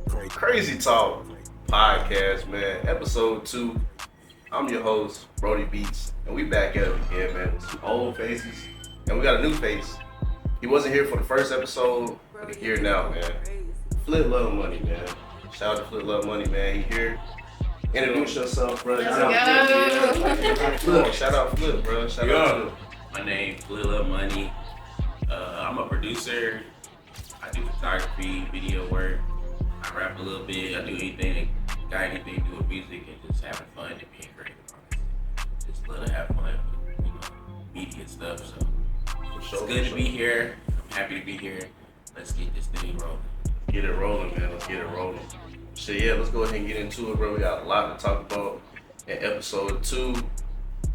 Crazy Talk podcast, man. Episode 2. I'm your host, Brody Beats, and we back at it again, man, with some old faces, and we got a new face. He wasn't here for the first episode, but he's here now, man. FlipLuvMoney, man. Shout out to FlipLuvMoney, man. He here. Introduce yourself, bro. Shout out Flip, bro. Shout out Flip. My name FlipLuvMoney. I'm a producer. I do photography, video work. I rap a little bit. I do anything that got anything to do with music and just having fun and being creative. Just love to have fun with, media stuff. So it's good to be here. I'm happy to be here. Let's get this thing rolling. Get it rolling, man. Let's get it rolling. So yeah, let's go ahead and get into it, bro. We got a lot to talk about in episode 2.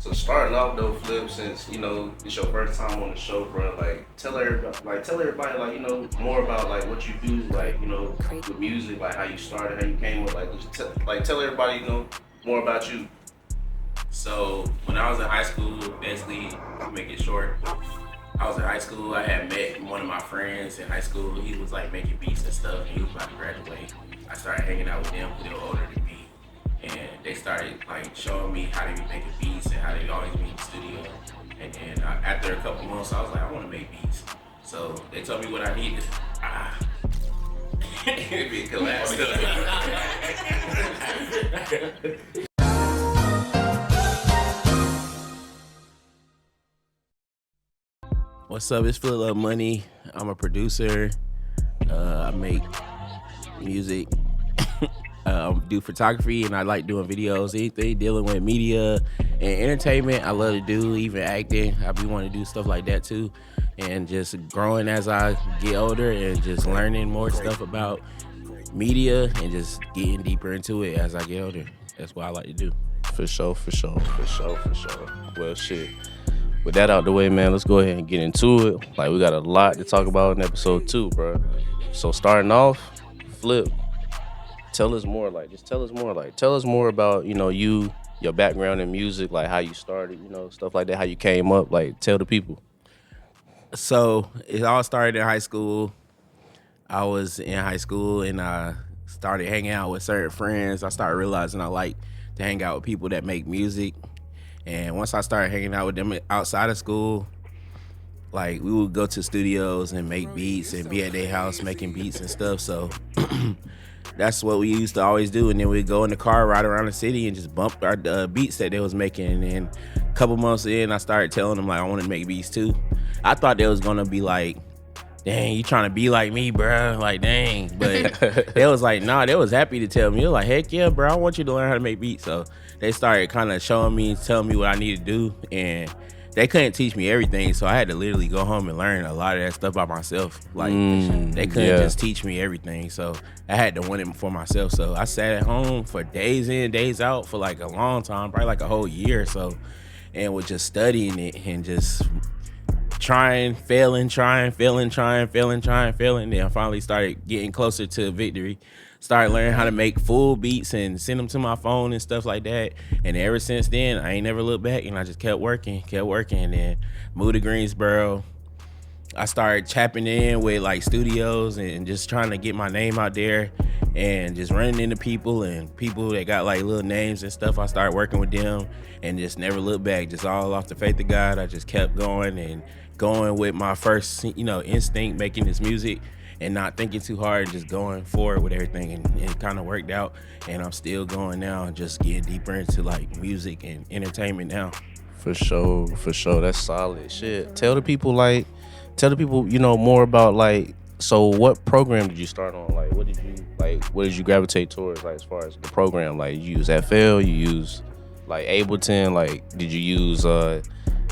So starting off though, Flip, since it's your first time on the show, bro. Tell everybody, more about what you do, with music, how you started, how you came up, tell everybody, more about you. So when I was in high school, basically, to make it short, I was in high school. I had met one of my friends in high school. He was making beats and stuff, and he was about to graduate. I started hanging out with them because they were older than me. And they started showing me how they be making beats and how they always be in the studio. And then after a couple months, I was like, I want to make beats. So they told me what I needed. It'd be a collapse. What's up? It's FlipLuvMoney. I'm a producer. I make music. Do photography, and I like doing videos. Anything dealing with media and entertainment, I love to do. Even acting, I be wanting to do stuff like that too. And just growing as I get older, and just learning more stuff about media, and just getting deeper into it as I get older. That's what I like to do. For sure. Well, shit. With that out the way, man, let's go ahead and get into it. We got a lot to talk about in episode 2, bro. So starting off, Flip. Tell us more about, your background in music, how you started, stuff like that, how you came up, tell the people. So it all started in high school. I was in high school and I started hanging out with certain friends. I started realizing I like to hang out with people that make music. And once I started hanging out with them outside of school, we would go to studios and make beats and be at their house making beats and stuff. So that's what we used to always do. And then we'd go in the car, ride around the city, and just bump our beats that they was making. And then a couple months in, I started telling them, I want to make beats too. I thought they was going to be dang, you trying to be like me, bro? Dang. But they was nah, they was happy to tell me. They was heck yeah, bro, I want you to learn how to make beats. So they started kind of showing me, telling me what I needed to do. And they couldn't teach me everything, so I had to literally go home and learn a lot of that stuff by myself. They couldn't just teach me everything, so I had to win it for myself. So I sat at home for days in, days out for a long time, probably a whole year or so, and was just studying it and just trying, failing. Then I finally started getting closer to victory. Started learning how to make full beats and send them to my phone and stuff like that. And ever since then, I ain't never looked back, and I just kept working. And then moved to Greensboro. I started tapping in with studios and just trying to get my name out there, and just running into people that got little names and stuff. I started working with them and just never looked back. Just all off the faith of God. I just kept going with my first, instinct, making this music. And not thinking too hard, just going forward with everything, and it kind of worked out. And I'm still going now, and just getting deeper into music and entertainment now. For sure, that's solid shit. Tell the people, more about so what program did you start on? What did you gravitate towards? As far as the program, you use FL, you use Ableton, did you use it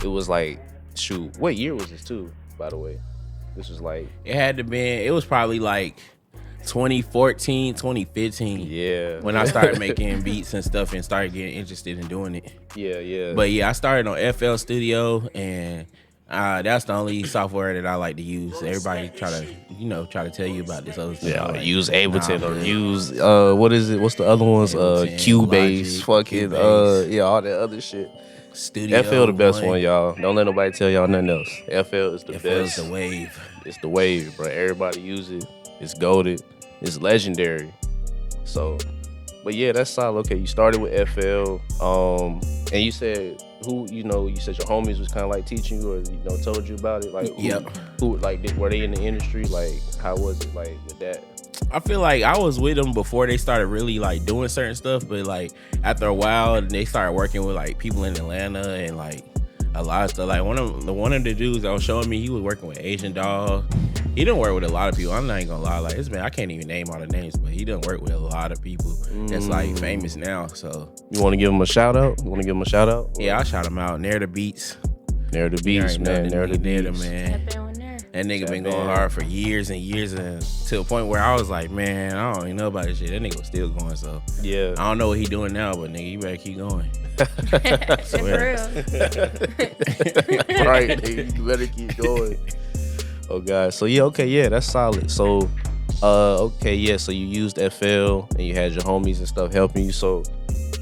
was shoot, what year was this too, by the way? This was it had to be, it was probably 2014, 2015. Yeah. When I started making beats and stuff and started getting interested in doing it. Yeah. But yeah, I started on FL Studio, and that's the only software that I like to use. Everybody try to tell you about this other stuff. Yeah, use Ableton or use what is it? What's the other ones? Cubase, fucking all that other shit. Studio FL the best one, y'all. Don't let nobody tell y'all nothing else. FL is the best. It's the wave. It's the wave, bro. Everybody use it. It's goated. It's legendary. So, but yeah, that's solid. Okay, you started with FL, and you said you said your homies was kind of like teaching you, or told you about it. Like, who like were they in the industry? Like, how was it like with that? I feel like I was with them before they started really like doing certain stuff, but like after a while, they started working with like people in Atlanta and like a lot of stuff. Like one of the dudes that was showing me, he was working with Asian Dog. He didn't work with a lot of people. I'm not even gonna lie, like I can't even name all the names, but he didn't work with a lot of people that's like famous now. So you want to give him a shout out? Yeah, I'll shout him out. Nair the Beats, man. Nair the Beats, man. That nigga been going hard for years and years, and to the point where I was like, man, I don't even know about this shit. That nigga was still going, so yeah. I don't know what he doing now, but nigga, you better keep going. For real. Right, nigga, you better keep going. Oh God, so yeah, okay, yeah, that's solid. So, okay, yeah, so you used FL and you had your homies and stuff helping you. So,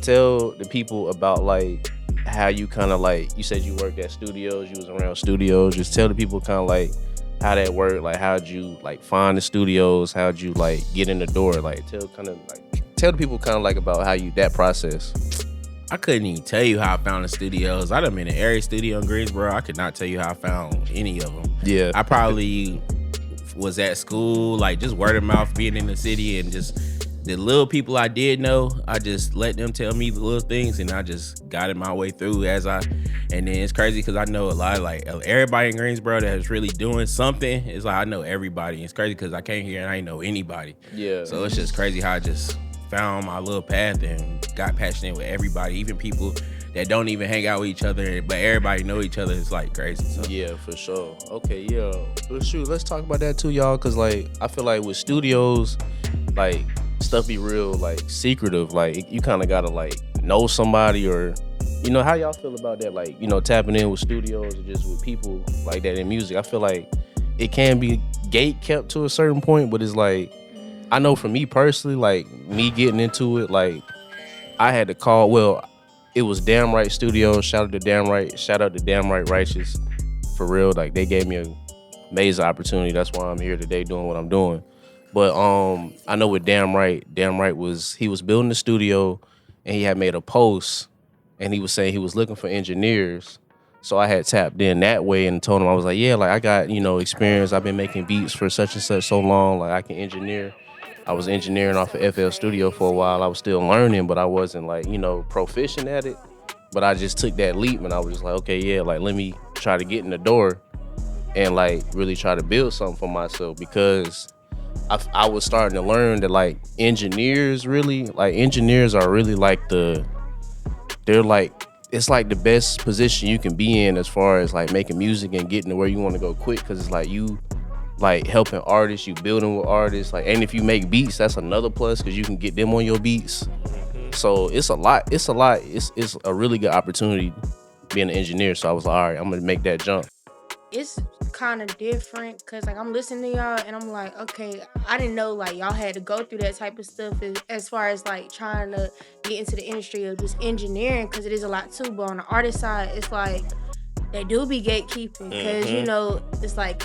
tell the people about like how you kind of like, you said you worked at studios, you was around studios. Just tell the people kind of like how that worked. Like, how'd you like find the studios? How'd you like get in the door? Like, tell the people kind of like about how you that process. I couldn't even tell you how I found the studios. I done been in every studio in Greensboro. I could not tell you how I found any of them. Yeah. I probably was at school, like just word of mouth, being in the city, and just the little people I did know, I just let them tell me the little things, and I just got it my way through and then it's crazy because I know a lot of like everybody in Greensboro that is really doing something. It's like I know everybody. It's crazy because I came here and I didn't know anybody. Yeah. So it's just crazy how I just found my little path and got passionate with everybody, even people that don't even hang out with each other, but everybody know each other. It's like crazy. So. Yeah, for sure. Okay, yeah. Well, shoot, let's talk about that too, y'all, because like I feel like with studios, like stuff be real like secretive. Like you kind of gotta like know somebody, or how y'all feel about that? Like tapping in with studios or just with people like that in music. I feel like it can be gate kept to a certain point, but it's like, I know for me personally, like me getting into it, like I had to call. Well, it was Damn Right Studios. Shout out to Damn Right Righteous. For real, like they gave me an amazing opportunity. That's why I'm here today doing what I'm doing. But I know with Damn Right he was building the studio, and he had made a post, and he was saying he was looking for engineers. So I had tapped in that way and told him, I was like, yeah, like I got experience. I've been making beats for such and such so long, like I can engineer. I was engineering off of FL Studio for a while. I was still learning, but I wasn't like, proficient at it. But I just took that leap, and I was just like, okay, yeah, like let me try to get in the door and like really try to build something for myself, because I was starting to learn that like engineers are really like they're like, it's like the best position you can be in as far as like making music and getting to where you want to go quick, because it's like you like helping artists, you building with artists, like, and if you make beats, that's another plus because you can get them on your beats. So it's a really good opportunity being an engineer. So I was like, all right, I'm gonna make that jump. It's kind of different because like I'm listening to y'all and I'm like, okay, I didn't know like y'all had to go through that type of stuff as far as like trying to get into the industry of just engineering, because it is a lot too. But on the artist side, it's like they do be gatekeeping because it's like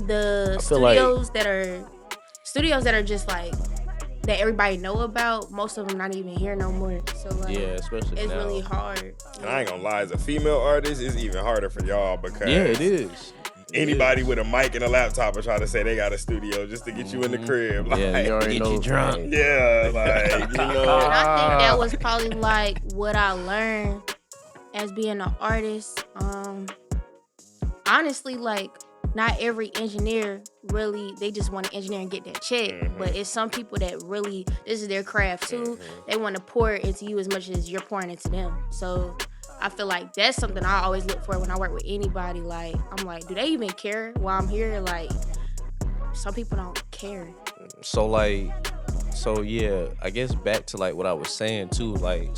the studios that are just like that everybody know about, most of them not even here no more. So like, yeah, especially it's now. Really hard. And I ain't gonna lie, as a female artist, it's even harder for y'all because it is. Anybody with a mic and a laptop will try to say they got a studio just to get you in the crib. Like, Yeah, you already get know. you drunk. yeah, like And I think that was probably like what I learned as being an artist. Honestly, like not every engineer really, they just want to engineer and get that check. But it's some people that really, this is their craft too. They want to pour it into you as much as you're pouring into them. So I feel like that's something I always look for when I work with anybody. Like, I'm like, do they even care while I'm here? Like, some people don't care. So yeah, I guess back to like what I was saying too. Like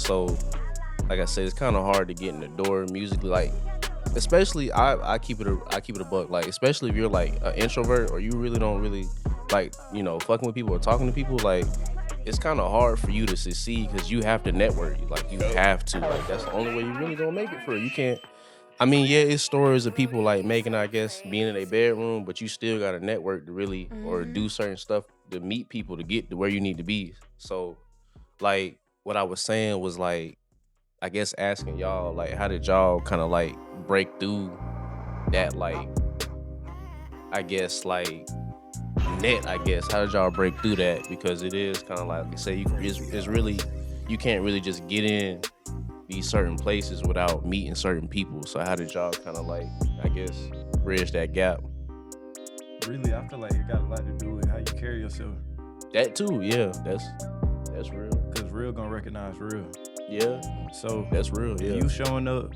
I said, it's kind of hard to get in the door musically. Like, especially I keep it a buck. Like, especially if you're like an introvert or you really don't really like fucking with people or talking to people. Like, it's kind of hard for you to succeed because you have to network. Like, you have to. Like, that's the only way you really gonna make it for it. You can't. I mean, yeah, it's stories of people like making, I guess, being in a bedroom, but you still got to network to really or do certain stuff to meet people to get to where you need to be. So, like, what I was saying was like, I guess asking y'all, like, how did y'all kind of like break through that, like, I guess, like, net, I guess. How did y'all break through that? Because it is kind of like, say, it's really, you can't really just get in these certain places without meeting certain people. So how did y'all kind of like, I guess, bridge that gap? Really, I feel like it got a lot to do with how you carry yourself. That too, yeah. That's real. Cause real gonna recognize real. Yeah. So That's real, yeah. you showing up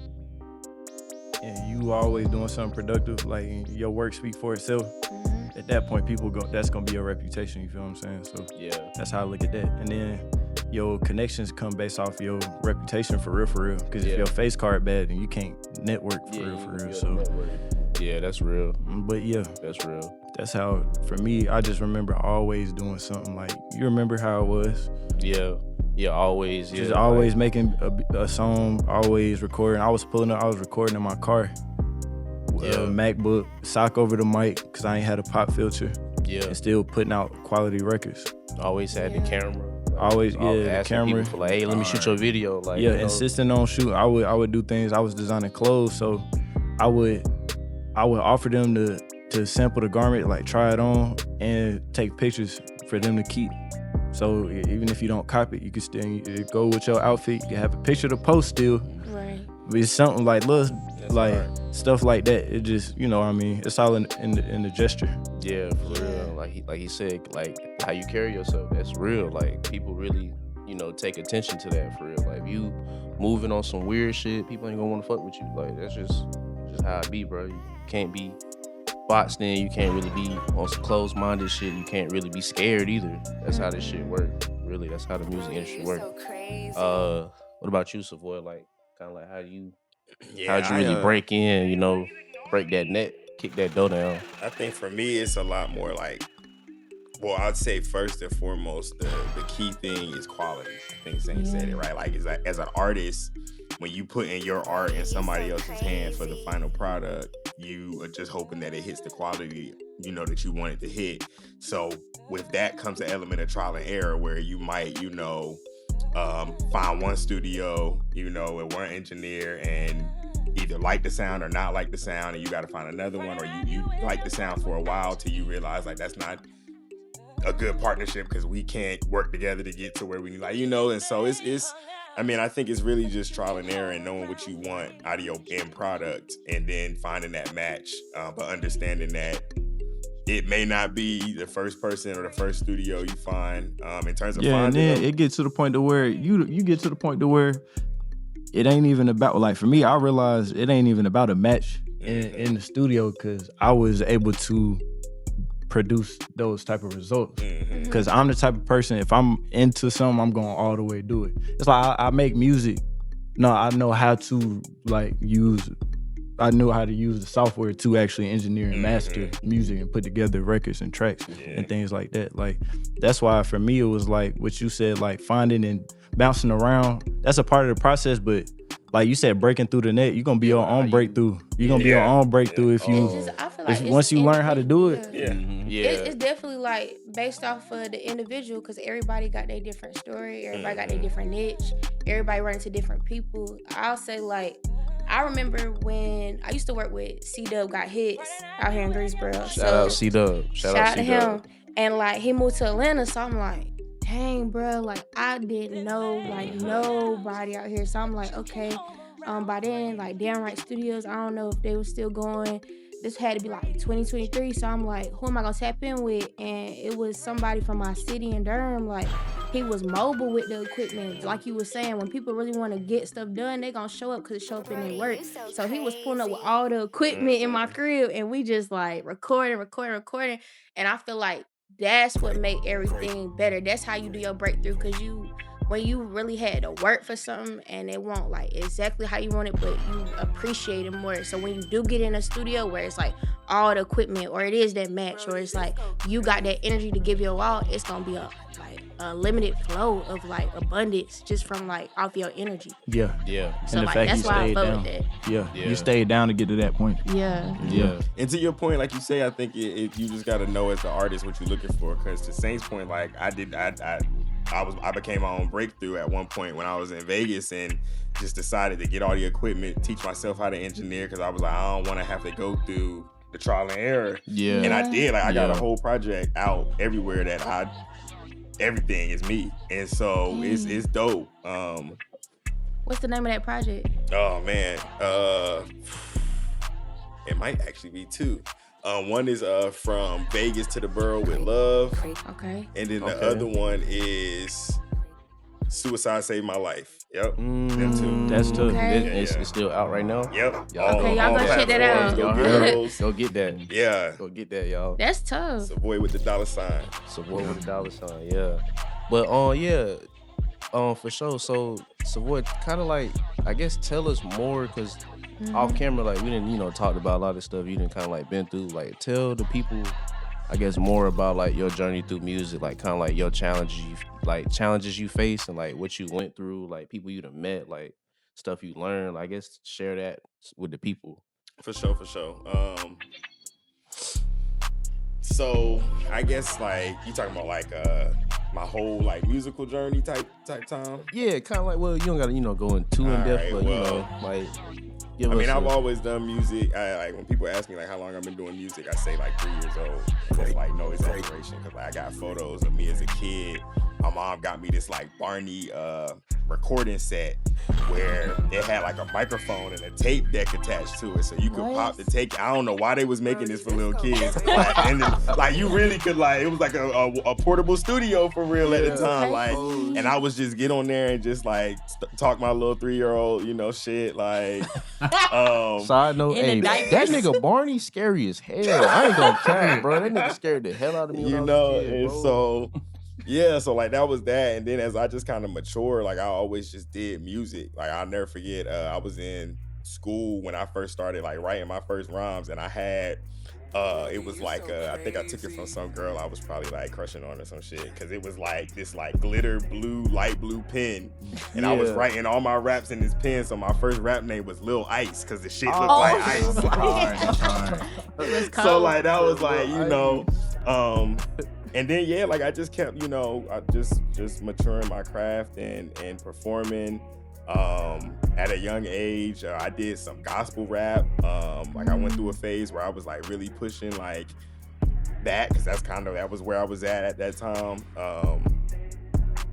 and you always doing something productive, like your work speak for itself. Mm-hmm. At that point, that's gonna be your reputation. You feel what I'm saying? So Yeah. that's how I look at that. And then your connections come based off your reputation for real. Cause Yeah. if your face card bad, then you can't network for real. So, Yeah, that's real. but yeah, That's real. that's how, for me, I just remember always doing something. Like, you remember how it was? Yeah. Yeah, always. Yeah. Just always making a song, always recording. I was recording in my car. MacBook, sock over the mic, because I ain't had a pop filter. Yeah. And still putting out quality records. Always had the camera. Always, The camera. people for like, hey, let me shoot your video. Like, Yeah, you know. insisting on shooting. I would do things. I was designing clothes, so I would offer them to sample the garment, like try it on, and take pictures for them to keep. So even if you don't copy it, you can still go with your outfit. You can have a picture to post still. Right. But it's something like like hard. stuff like that. It just, you know what I mean? It's all in the gesture. Yeah, for real. Like he said, like how you carry yourself, that's real. Like people really, take attention to that for real. Like if you moving on some weird shit, people ain't gonna want to fuck with you. Like that's just how it be, bro. You can't be boxed in. You can't really be on some closed-minded shit. You can't really be scared either. That's how this shit work. Really, that's how the music industry work. What about you, Savoy? Like kind of like how'd you really break in? Break that net, kick that door down. I think for me, it's a lot more like, well, I'd say first and foremost, the key thing is quality. I think Zane said it right. Like, as an artist, when you put in your art in somebody else's hand for the final product, you are just hoping that it hits the quality, that you want it to hit. So with that comes an element of trial and error where you might, find one studio, and one engineer and either like the sound or not like the sound, and you got to find another one, or you like the sound for a while till you realize like that's not a good partnership because we can't work together to get to where we need, and so it's I think it's really just trial and error and knowing what you want out of your end product and then finding that match, but understanding that it may not be the first person or the first studio you find in terms of and finding then them. it gets to the point to where you get to the point to where it ain't even about, like, for me, I realized it ain't even about a match in the studio, because I was able to produce those type of results. Because I'm the type of person, if I'm into something, I'm going all the way do it. It's like I make music. No, I know how to I knew how to use the software to actually engineer and master music and put together records and tracks and things like that. Like, that's why for me it was like what you said, like finding and bouncing around. That's a part of the process, but like you said, breaking through the net, you're gonna be your own breakthrough. You're gonna be your own breakthrough if you I feel like once you learn how to do it. It's definitely like based off of the individual, because everybody got their different story, everybody got their different niche, everybody runs to different people. I'll say, like, I remember when I used to work with C-Dub Got Hits out here in Greensboro. Shout out C-Dub. Shout out to him. And like he moved to Atlanta, so I'm like, dang, bro, like I didn't know like nobody out here. So I'm like, okay. By then, like Downright Studios, I don't know if they were still going. This had to be like 2023. So I'm like, who am I gonna tap in with? And it was somebody from my city in Durham. Like, he was mobile with the equipment. Like you were saying, when people really want to get stuff done, they gonna show up because it show up in their work. So he was pulling up with all the equipment in my crib, and we just like recording. And I feel like that's what made everything better. That's how you do your breakthrough, because when you really had to work for something and it won't like exactly how you want it, but you appreciate it more. So when you do get in a studio where it's like all the equipment, or it is that match, or it's like you got that energy to give your all, it's gonna be like a limited flow of like abundance just from like off your energy. Yeah. So And the like fact that's you why I stayed fuck down. with that. Yeah. Yeah. You stayed down to get to that point. Yeah. And to your point, like you say, I think you just got to know as the artist what you're looking for. Because to Saint's point, like I became my own breakthrough at one point when I was in Vegas and just decided to get all the equipment, teach myself how to engineer because I was like, I don't want to have to go through the trial and error. Yeah. And I did. Like I got a Yeah. whole project out everywhere that everything is me, and so it's dope. What's the name of that project? Oh man, it might actually be two. One is from Vegas to the Borough with Love, Okay. and then the other one is Suicide Saved My Life. Yep, them two. That's tough. Okay. It's still out right now. Yep. Okay, y'all go check that out. Go Y'all get heard those. Go get that. Yeah. Go get that, y'all. That's tough. It's a boy with the dollar sign. Savoy with a dollar sign, yeah. But for sure. So Savoy, kind of like, I guess, tell us more, cause off camera, like we didn't, talked about a lot of stuff you didn't kind of like been through. Like tell the people, I guess, more about like your journey through music, like kind of like your challenges you face and like what you went through, like people you done met, like stuff you learned. I guess share that with the people. For sure. So I guess like you talking about like my whole like musical journey type time. Yeah, kind of like, well, you don't gotta go in too in depth, Alright, but like. Give I mean, us I've a- always done music. Like when people ask me like how long I've been doing music, I say like 3 years old. That's like no exaggeration because like I got photos of me as a kid. My mom got me this like Barney recording set where it had like a microphone and a tape deck attached to it, so you could pop the tape. I don't know why they was making this for little kids. Like you really could like it was like a portable studio for real at the time. Like, and I was just get on there and just like talk my little 3-year-old shit like. Side note, hey, that nigga Barney scary as hell. I ain't gonna tell you, bro. That nigga scared the hell out of me when I was a kid, And bro. so yeah, so like that was that. And then as I just kind of matured, like I always just did music. Like I'll never forget, I was in school when I first started like writing my first rhymes, and I had it was like I think I took it from some girl I was probably like crushing on or some shit, because it was like this like glitter blue, light blue pen, and I was writing all my raps in this pen. So my first rap name was Lil Ice because the shit looked like ice. So like that was like and then like I just kept I just maturing my craft and performing. At a young age, I did some gospel rap. Like I went through a phase where I was like really pushing like that, because that was where I was at that time.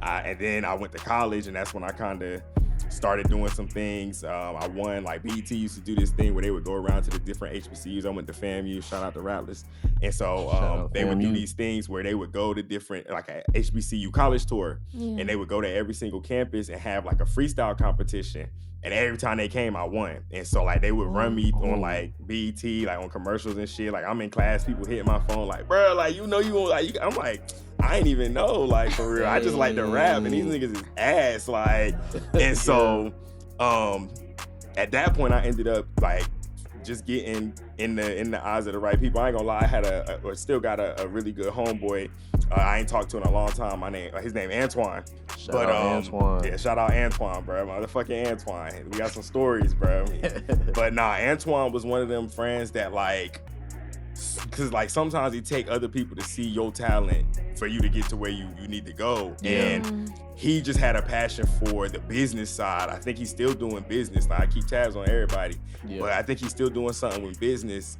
And then I went to college, and that's when I kind of started doing some things. I won, like BET used to do this thing where they would go around to the different HBCUs. I went to FAMU, shout out to Rattles. And so they would do these things where they would go to different, like a HBCU college tour, and they would go to every single campus and have like a freestyle competition. And every time they came, I won. And so like they would run me on like BET, like on commercials and shit. Like I'm in class, people hitting my phone like, bro, like you like I'm like, I ain't even know, like for real. I just like to rap, and these niggas is ass, like. And so at that point I ended up like just getting in the eyes of the right people. I ain't gonna lie, I had still got a really good homeboy. I ain't talked to in a long time. His name Antoine. Shout out Antoine. Yeah, shout out Antoine, bro. Motherfucking Antoine. We got some stories, bro. But nah, Antoine was one of them friends that like, cause like sometimes it take other people to see your talent for you to get to where you need to go. And he just had a passion for the business side. I think he's still doing business. Like I keep tabs on everybody, but I think he's still doing something with business.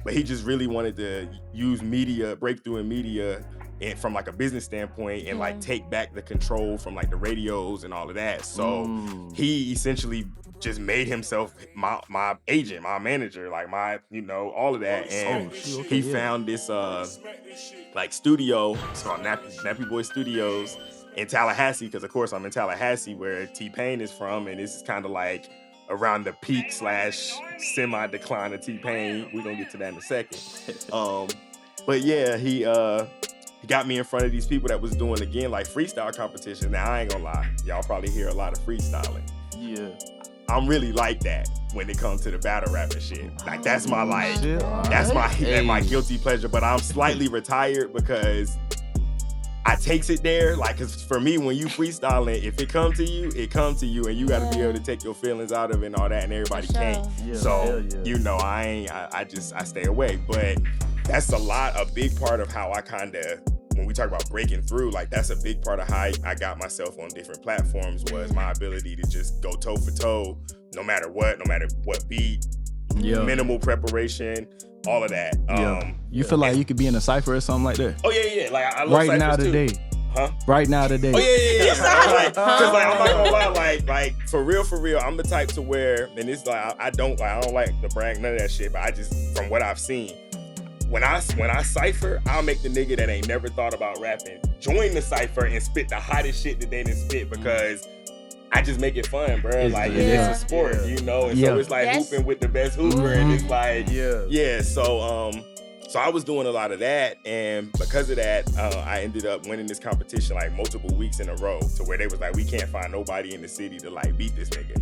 But he just really wanted to use media, breakthrough in media, and from like a business standpoint, and like take back the control from like the radios and all of that. So he essentially just made himself my agent, my manager, like my, all of that. And he found this like studio. It's called Nappy Boy Studios in Tallahassee, because of course I'm in Tallahassee where T-Pain is from, and this is kind of like around the peak / semi-decline of T-Pain. We're gonna get to that in a second. But yeah, he got me in front of these people that was doing, again, like freestyle competition. Now I ain't gonna lie, y'all probably hear a lot of freestyling. Yeah. I'm really like that when it comes to the battle rap and shit. Like that's my that's my guilty pleasure. But I'm slightly retired because I takes it there, like, cause for me, when you freestyling, if it come to you, and you got to be able to take your feelings out of it and all that, and everybody can't. Yeah, So, yeah. you know, I stay away. But that's a big part of how I kind of, when we talk about breaking through, like that's a big part of how I got myself on different platforms was my ability to just go toe for toe, no matter what beat, minimal preparation, all of that. You feel like you could be in a cypher or something like that? Oh yeah. Like I love Right now cyphers too. today. Huh? Right now today. Oh yeah. Cause like I'm not gonna lie, like for real, I'm the type to where, and it's like I don't like to brag none of that shit, but I just, from what I've seen, when I cypher, I'll make the nigga that ain't never thought about rapping join the cypher and spit the hottest shit that they didn't spit, because I just make it fun, bro. Like it's a sport, you know, and so it's like hooping with the best hooper, and it's like So I was doing a lot of that, and because of that, I ended up winning this competition like multiple weeks in a row, to where they was like, we can't find nobody in the city to like beat this nigga,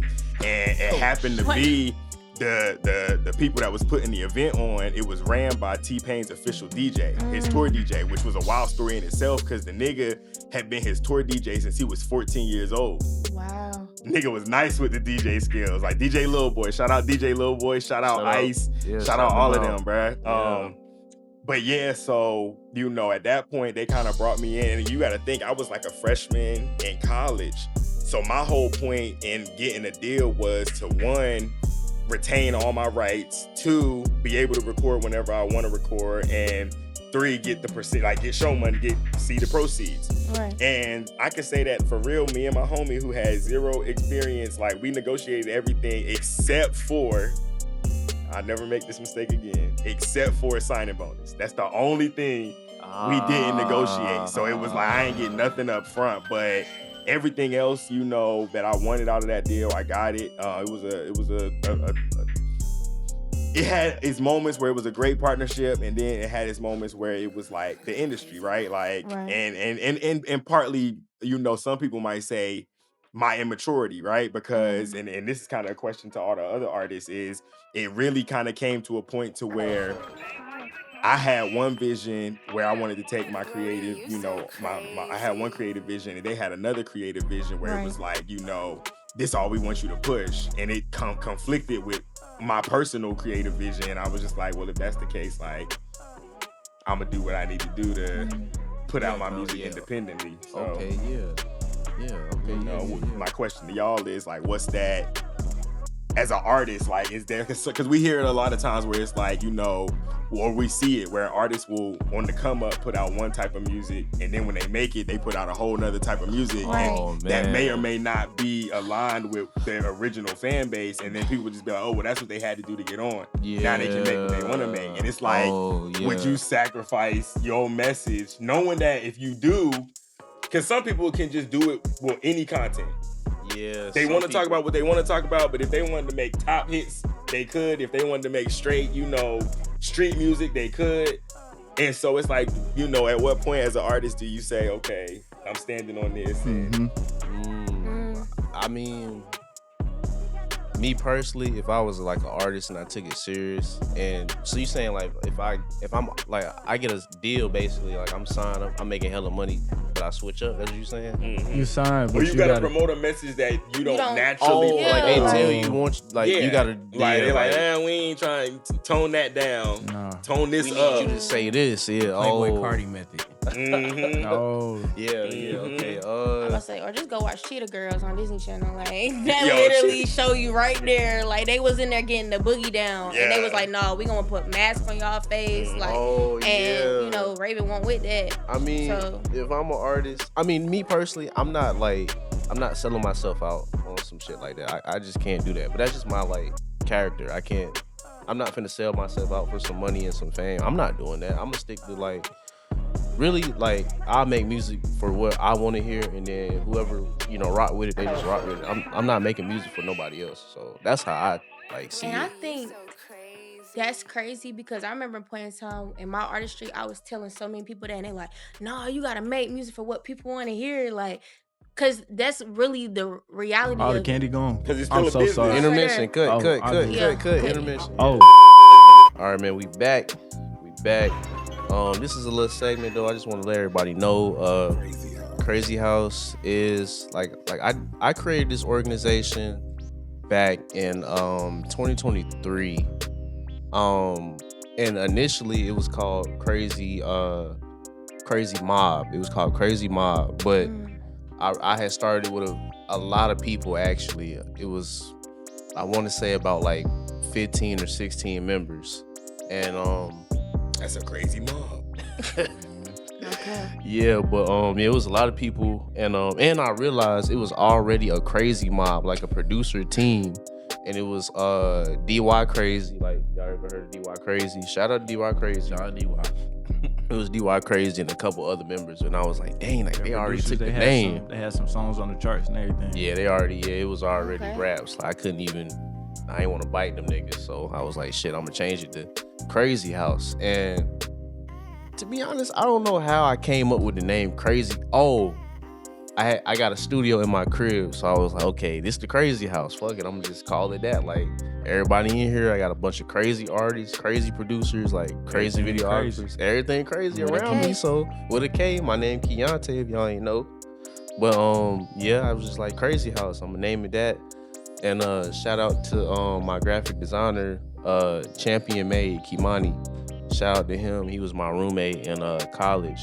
and it happened to be the people that was putting the event on. It was ran by T-Pain's official DJ, his tour DJ, which was a wild story in itself, because the nigga had been his tour DJ since he was 14 years old. Wow. Nigga was nice with the DJ skills, like DJ Lil Boy. Shout out DJ Lil Boy. Shout out Ice. Shout out all of them, bruh. But yeah, so, you know, at that point, they kind of brought me in, and you got to think, I was like a freshman in college. So my whole point in getting a deal was to, 1, retain all my rights, 2, be able to record whenever I want to record, and 3, get the get show money, see the proceeds. Right. And I can say that for real, me and my homie who had 0 experience, like we negotiated everything except for, I'll never make this mistake again, except for a signing bonus. That's the only thing we didn't negotiate. So it was like, I ain't getting nothing up front, but everything else, you know, that I wanted out of that deal, I got it. It had its moments where it was a great partnership, and then it had its moments where it was like the industry, right? Like, and partly, you know, some people might say my immaturity, right? Because, and this is kind of a question to all the other artists, is it really kind of came to a point to where I had one vision where I wanted to take my creative, you know, I had one creative vision, and they had another creative vision where it was like, you know, this all we want you to push, and it conflicted with my personal creative vision. And I was just like, well, if that's the case, like, I'm gonna do what I need to do to put out my music independently. So, okay, you know, my question to y'all is like, what's that as an artist? Like, is there, because we hear it a lot of times where it's like, you know, or we see it where artists will, on the come up, put out one type of music, and then when they make it, they put out a whole nother type of music, and that may or may not be aligned with their original fan base, and then people just be like, oh, well, that's what they had to do to get on. Now they can make what they want to make. And it's like, would you sacrifice your message, knowing that if you do, because some people can just do it with any content. Yeah, they want to talk about what they want to talk about, but if they wanted to make top hits, they could. If they wanted to make straight, you know, street music, they could. And so it's like, you know, at what point as an artist do you say, okay, I'm standing on this? I mean, me personally, if I was like an artist and I took it serious, and so you saying like, if I'm like, I get a deal basically, like I'm signed up, I'm making hella money, but I switch up. That's what you saying? You signed, but you gotta promote a message that you don't naturally. Like they tell you you gotta. Like they're like, we ain't trying to tone that down. Nah. Tone this we up. need you to say this. Playboy Cardi method. Okay. I was say, or just go watch Cheetah Girls on Disney Channel. Like that literally show you right there. Like they was in there getting the boogie down, and they was like, "No, we gonna put masks on y'all face." Like, and you know, Raven went with that. I mean, if I'm an artist, I mean, me personally, I'm not selling myself out on some shit like that. I just can't do that. But that's just my like character. I'm not finna sell myself out for some money and some fame. I'm not doing that. I'm gonna stick to like. Really, like, I'll make music for what I want to hear, and then whoever, you know, rock with it, they just rock with it. I'm not making music for nobody else, so that's how I, like, see it. And I think that's crazy because I remember playing time in my artistry, I was telling so many people that, and they like, no, you got to make music for what people want to hear, like, because that's really the reality all of the candy gone. Because it's still a business. sorry. Intermission, cut, intermission. Oh. All right, man, we back. This is a little segment though. I just want to let everybody know. KrazyHouse is like I created this organization back in 2023. And initially it was called Crazy Mob. It was called Crazy Mob, but I had started with a lot of people actually. It was, I want to say about like 15 or 16 members. And That's a crazy mob. Okay. yeah, but it was a lot of people, and I realized it was already a crazy mob, like a producer team, and it was DY Crazy. Like y'all ever heard of DY Crazy? Shout out to DY Crazy. Shout out to DY. It was DY Crazy and a couple other members, and I was like, dang, like they already Producers, took the had name. They had some songs on the charts and everything. Yeah, it was already Okay. raps. I ain't want to bite them niggas, so I was like, shit, I'm gonna change it to KrazyHouse. And to be honest, I don't know how I came up with the name Crazy. Oh, I got a studio in my crib, so I was like, okay, this the KrazyHouse. Fuck it, I'm gonna just call it that. Like everybody in here, I got a bunch of crazy artists, crazy producers, like crazy Everything videographers, everything crazy With a around K. me. So with a K, my name Keontae, if y'all ain't know. But yeah, I was just like KrazyHouse. I'm gonna name it that. And shout out to my graphic designer, Champion Made Kimani. Shout out to him. He was my roommate in college.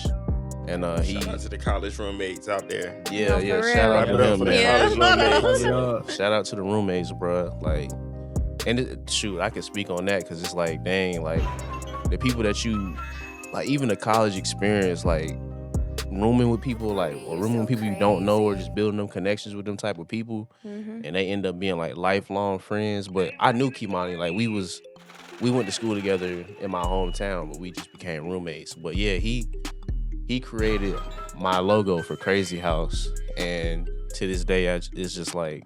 And Shout out to the college roommates out there. yeah, No, yeah. for Shout out real. to him, man. Yeah. College roommates. Yeah. Shout out to the roommates, bruh. Like, and shoot, I can speak on that because it's like, dang, like the people that you, like, even the college experience, like rooming with people, like, or rooming with people you don't know, or just building them connections with them type of people, and they end up being like lifelong friends. But I knew Kimani, like we went to school together in my hometown, but we just became roommates. But yeah, he created my logo for KrazyHouse, and to this day, it's just like,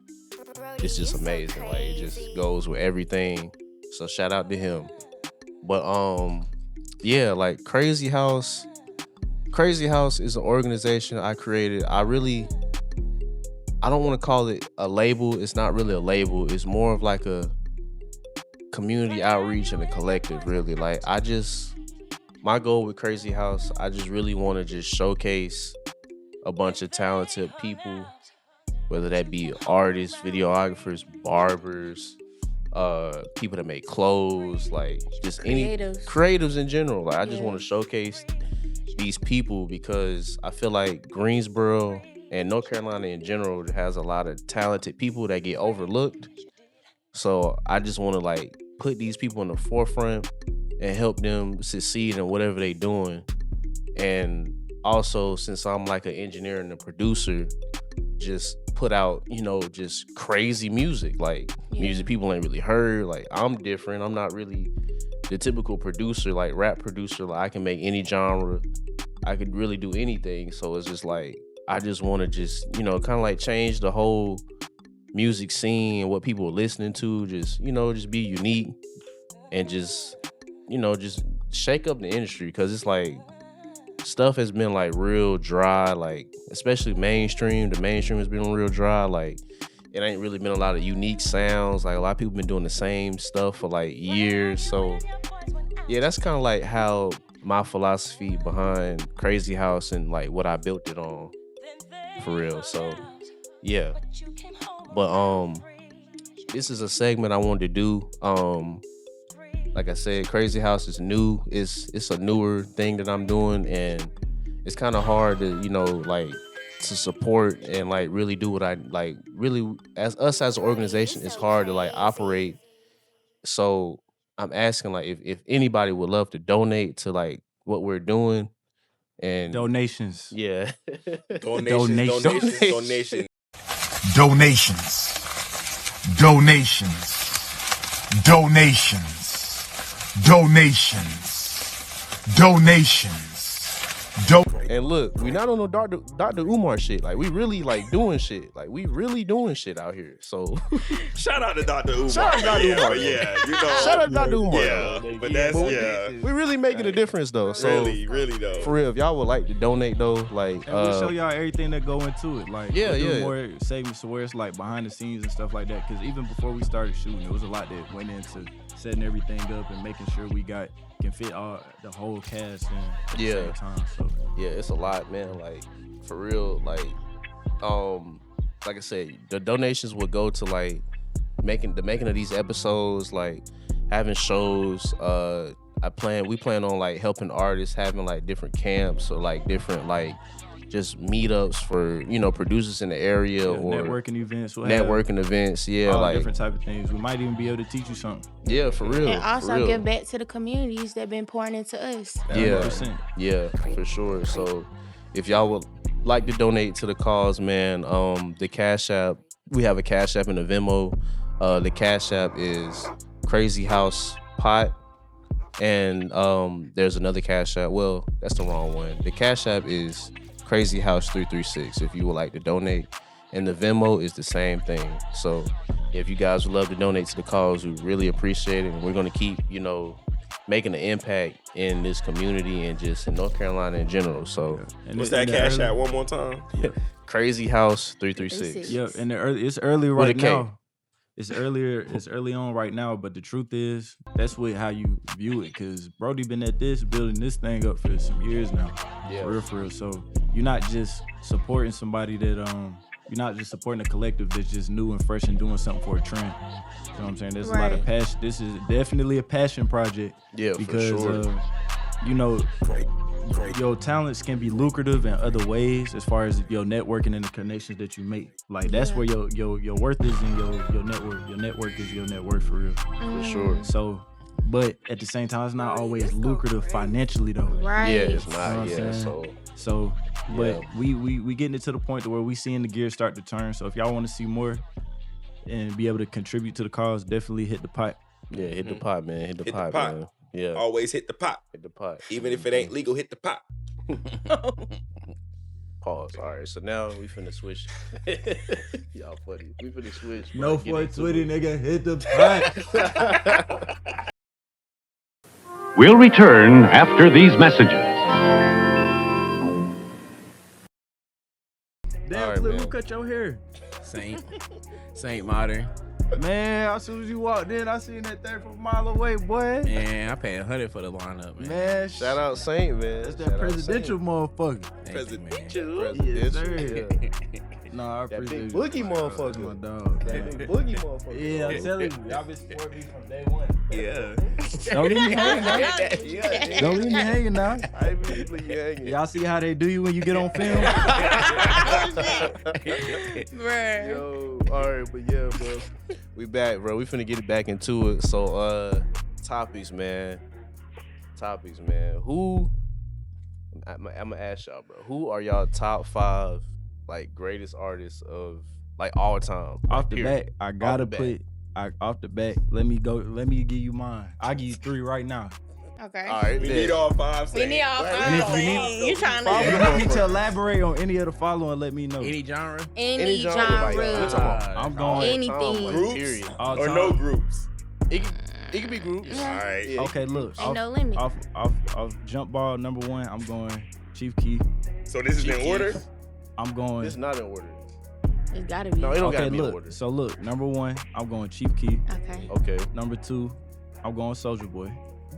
it's just amazing. Like it just goes with everything. So shout out to him. But yeah, like KrazyHouse is an organization I created. I don't want to call it a label. It's not really a label. It's more of like a community outreach and a collective, really. Like my goal with KrazyHouse, I just really want to just showcase a bunch of talented people, whether that be artists, videographers, barbers, people that make clothes, like just any creatives in general. Like I just want to showcase these people because I feel like Greensboro and North Carolina in general has a lot of talented people that get overlooked. So I just want to like put these people in the forefront and help them succeed in whatever they doing. And also, since I'm like an engineer and a producer, just put out, just crazy music, like music people ain't really heard. Like I'm different. I'm not really the typical producer, like rap producer. Like I can make any genre. I could really do anything. So it's just like, I just want to just, kind of like change the whole music scene and what people are listening to. Just, just be unique and just shake up the industry. Because it's like, stuff has been like real dry, like especially mainstream. The mainstream has been real dry. Like it ain't really been a lot of unique sounds. Like a lot of people been doing the same stuff for like years. So yeah, that's kind of like how my philosophy behind KrazyHouse and like what I built it on, for real. So yeah, but this is a segment I wanted to do. Like I said, KrazyHouse is new. It's a newer thing that I'm doing, and it's kind of hard to, like to support and like really do what I like. Really, as an organization, it's hard to like operate. So I'm asking like if anybody would love to donate to like what we're doing, and Donations. yeah, Donations. And look, we not on no Dr. Umar shit. Like we really like doing shit. Like we really doing shit out here. So Shout out to Dr. Umar. Shout out to Dr. Umar. Yeah, you know. shout out to Dr. Umar. Yeah, though. but that's we really making a difference though. So really though. for real, if y'all would like to donate though, like And we'll show y'all everything that go into it. Like, Yeah, we'll do yeah. more segments where it's like behind the scenes and stuff like that. Because even before we started shooting, there was a lot that went into setting everything up and making sure we can fit the whole cast in at the same time. So yeah, it's a lot, man. Like for real, like I said, the donations would go to like making of these episodes, like having shows. We plan on like helping artists, having like different camps or like different like just meetups for producers in the area or networking events. Yeah, all like different type of things. We might even be able to teach you something. Yeah, for real. And also for real. give back to the communities that been pouring into us. Yeah, 100%. yeah, for sure. So if y'all would like to donate to the cause, man, the Cash App, we have a Cash App and a Venmo. The Cash App is KrazyHouse Pot. And there's another Cash App. Well, that's the wrong one. The Cash App is KrazyHouse336 if you would like to donate. And the Venmo is the same thing. So if you guys would love to donate to the cause, we really appreciate it. And we're going to keep, making an impact in this community and just in North Carolina in general. So What's that Cash App one more time? KrazyHouse336. Yep, and it's early With a right K. now. It's early on right now, but the truth is, that's how you view it. Cause Brody been at this, building this thing up for some years now. Yeah. For real. So you're not just supporting somebody that you're not just supporting a collective that's just new and fresh and doing something for a trend. You know what I'm saying? There's a lot of passion. This is definitely a passion project. Yeah, because for sure. Your talents can be lucrative in other ways as far as your networking and the connections that you make. Like that's where your worth is in your network. Your network is your net worth for real. For sure. So, but at the same time, it's not always lucrative financially though. Right. Yeah, it's not. You know what I'm Yeah, saying? So, but we getting it to the point to where we seeing the gears start to turn. So if y'all want to see more and be able to contribute to the cause, definitely hit the pot. Yeah, hit the pot, man. Hit the pot, pot. man. Yeah. Always hit the pot. Hit the pot. Even if it ain't legal, hit the pot. Pause. All right, so now we finna switch. Y'all funny. We finna switch. No Get into 420, it. nigga. Hit the pot. We'll return after these messages. Damn, All right, Flip, man. who cut your hair? Saint Modern. Man, as soon as you walked in, I seen that thing from a mile away, boy. Man, I paid $100 for the lineup, man. Man, Shout out Saint, man. that's Shout that out presidential motherfucker. Thank you, man. Yes, sir. Yeah. Nah, I That appreciate big you. boogie motherfucker. That's my dog. That big boogie motherfucker. Yeah, I'm telling you, y'all been supporting me from day one. Yeah. Don't leave me hanging now. Yeah, Don't leave me hanging now. I immediately hanging. Y'all see how they do you when you get on film? Bruh. Yo, all right, but yeah, bro. We back, bro. We finna get it back into it. So, topics, man. Who? I'm gonna ask y'all, bro. Who are y'all top 5 like greatest artists of like all time? Off Like, the period. bat, I gotta the bat. put. Off the bat, let me give you mine. I'll give you 3 right now. Okay. All right, We bet. need all 5. We need all And if 5. we need- You trying If to you need me to elaborate on any of the following, let me know. Any genre? any genre, like, genre. we're talking about I'm all going Anything. like, Groups? period. all Or time. no groups. It could be groups. All right. Yeah. Okay, look. Ain't no limit. Off jump ball number 1, I'm going Chief Keef. So this is in order? I'm going. It's not in order. It's gotta be. No, it don't Okay, gotta be in look. order. So look, number 1, I'm going Chief Keef. Okay. Okay, Number 2, I'm going Soulja Boy.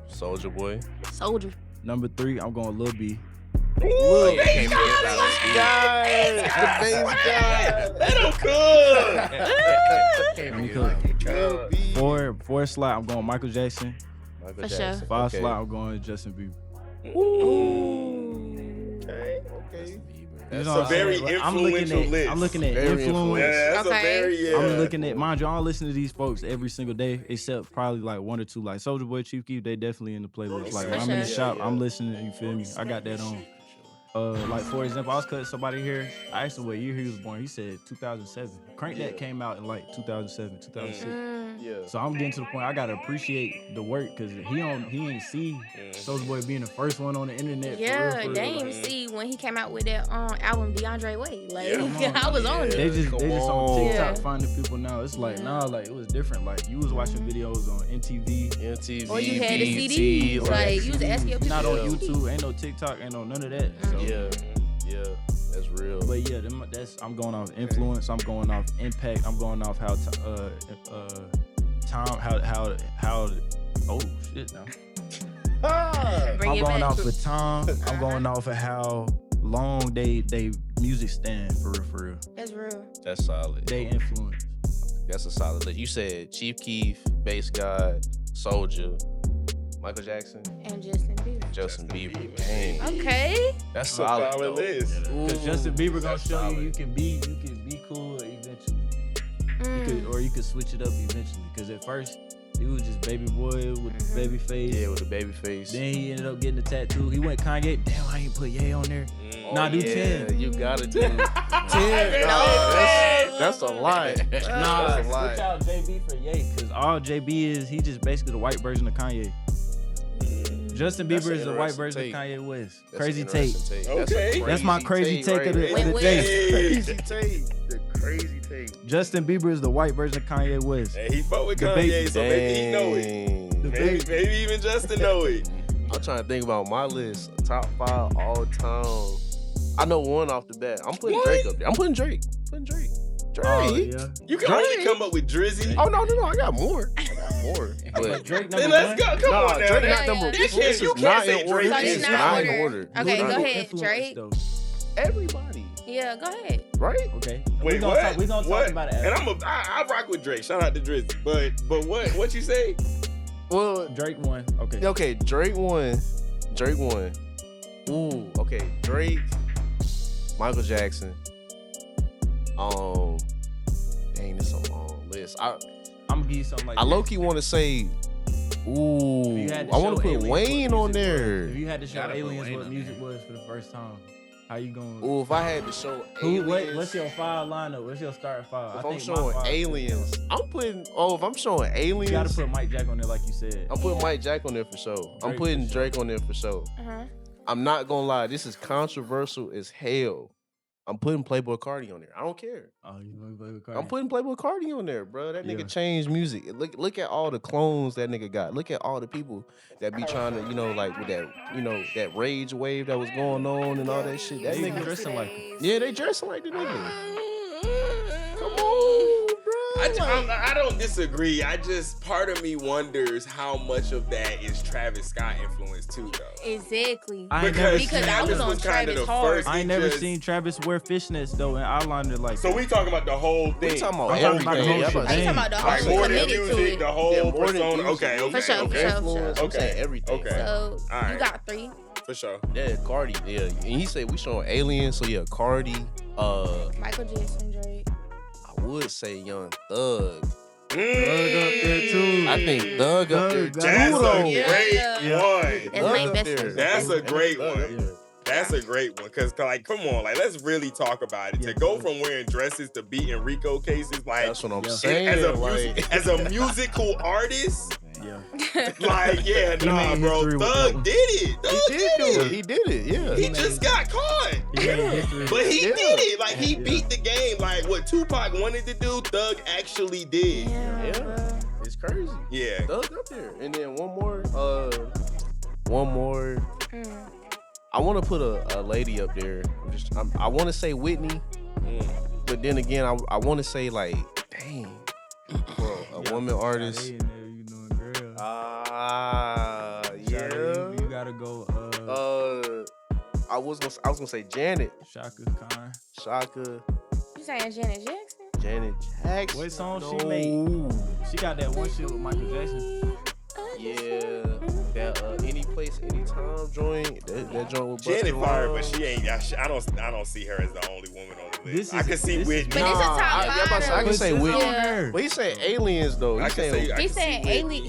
Soldier Boy. Soldier. Number 3, I'm going Lil B. Ooh, Can't forget about Guys, the bass guy. let him cook. Let me cook. Four slot, I'm going Michael Jackson. Michael For Jackson. sure. 5 Okay. slot, I'm going Justin Bieber. Okay. You That's know a what I'm very saying? influential list. I'm looking at Very influence. Yeah, that's Okay. a very, yeah. I'm looking at, mind you, I don't listen to these folks every single day, except probably like 1 or 2. Like Soulja Boy, Chief Keef, they definitely in the playlist. Like when I'm in the For shop, sure. I'm listening. You feel me? I got that on. like for example, I was cutting somebody here. I asked him what year he was born. He said 2007. Crank That came out in like 2007, 2006. Yeah. So I'm getting to the point I gotta appreciate the work because he ain't see Soulja Boy being the first one on the internet. Yeah, for real, they like, didn't see when he came out with that album DeAndre Way. Like Yeah. I was on They it. just on on. TikTok Yeah. finding people now. It's like nah, like it was different. Like you was watching videos on MTV, Or you had the BET, CDs. Like you was asking your people. not on for the YouTube. Ain't no TikTok. Ain't no none of that. So. Yeah, that's real. But yeah, I'm going off influence. I'm going off impact. I'm going off how time how oh shit now. Bring I'm it going back. off of time. I'm going off of how long they music stand for real. That's real. That's solid. They influence. That's a solid list. You said Chief Keef, Bass God, Soulja, Michael Jackson, And Justin Bieber. Justin Bieber. Dang. Okay. That's Solid solid. though. list. Because Justin Bieber gonna that's show solid. you can be cool eventually. You could switch it up eventually. Because at first he was just baby boy with the baby face. Yeah, with the baby face. Then he ended up getting a tattoo. He went Kanye. Damn, I ain't put Ye on there. Nah, do 10. You gotta do 10. No. That's a lot. Nah, That's a switch lot. out JB for Ye, cause all JB is he just basically the white version of Kanye. Justin That's Bieber an is the white interesting version take. of Kanye West. That's Crazy an take. interesting Okay. That's my crazy take of the Wait, day. Crazy take. The crazy take. Justin Bieber is the white version of Kanye West. Hey, he fuck with The Kanye, baby- so maybe he know it. Dang. Maybe even Justin know it. I'm trying to think about my list. Top 5 all time. I know one off the bat. I'm putting What? Drake up there. I'm putting Drake. Drake. Oh, yeah. You can only come up with Drizzy. Oh no, I got more. But Drake Then number let's one. go. Come nah, on now. Drake Yeah, not number. yeah. This You list is can't not say in order. Drake So is it's It's not not in order. order. Okay, Who go the ahead, influence, Drake. though? Everybody, Yeah, go ahead. right? Okay. Wait, we gonna what? Talk, we gonna what? talk about it. And After. I rock with Drake. Shout out to Drizzy. But what you say? Well, Drake one. Okay. okay, Drake won. Ooh, okay, Drake, Michael Jackson. Dang, this is a long list. I'm gonna give you something like I this. low key want to say, ooh, If you had to I want show to put aliens Wayne what on music was, there. If you had to show Gotta put aliens Wayne what on music there. was for the first time, how you going? Ooh, if I had to show Who? aliens, What's your five lineup? What's your starting five? if I I'm think my showing five- aliens, I'm putting. Oh, if I'm showing aliens, You gotta put Mike Jack on there, like you said. I'm putting Mike Jack on there for sure. I'm Drake putting for sure. Drake on there for sure. Uh-huh. I'm not gonna lie, this is controversial as hell. I'm putting Playboy Cardi on there. I don't care. Oh, you want to play with Cardi? I'm putting Playboy Cardi on there, bro. That Yeah. nigga changed music. Look at all the clones that nigga got. Look at all the people that be trying to, like with that, that rage wave that was going on and all that shit. That They nigga, dressing like him. yeah, they dressing like the nigga. Come on, bro. I don't disagree. I just part of me wonders how much of that is Travis Scott influence too, though. Exactly. I ain't never Because seen I was Travis on kinda Travis the hard. first- I ain't He never just- seen Travis wear fishnets though and eyeliner like. So we talking about the whole thing. We talking about I'm talking about the everything. whole Yeah, shit. Are you talking about the whole like shit more than committed to music, it? the whole Yeah, more than persona. music. Okay, For okay, sure, for okay. sure. Influence. I'm Okay. saying everything. Okay. So Alright. you got 3. For sure. Yeah, Cardi. Yeah, and he said we showing aliens. So yeah, Cardi. Michael Jackson, Drake. I would say Young Thug. Thug up there too. I think Thug up there. Thug, too, That's though. a great Yeah. one. That's Thug my up best there. friend. That's a great Thug one. up there. That's a great one. Cause like, come on, like let's really talk about it. Yeah. To go from wearing dresses to beating Rico cases, like That's what I'm Yeah. saying. as a musical artist, Yeah. like yeah, He nah, made bro. history with that Thug one. did it. Thug He did do it. He did it. Yeah. He just got caught. He made history. But he Yeah. did it. Like he Yeah. beat the game. Like what Tupac wanted to do, Thug actually did. Yeah, Yeah. bro. It's crazy. Yeah. Thug up there. And then one more. Mm. I want to put a lady up there. I want to say Whitney, but then again, I want to say like, dang, bro, a woman artist. Hey, in there, you doing girl. Yeah. You gotta go. I was gonna say Janet, Shaka Khan. Shaka, You saying Janet Jackson? Janet Jackson. What song she made? She got that one shit with Michael Jackson. Yeah, that any place, anytime joint. That joint with Janet Busta fired, but Rhymes. she ain't. I don't see her as the only woman on the list. I can see Whitney. But it's a top five. I can say Put Whitney. SZA. But he said aliens though. I He can said say- He I said see alien.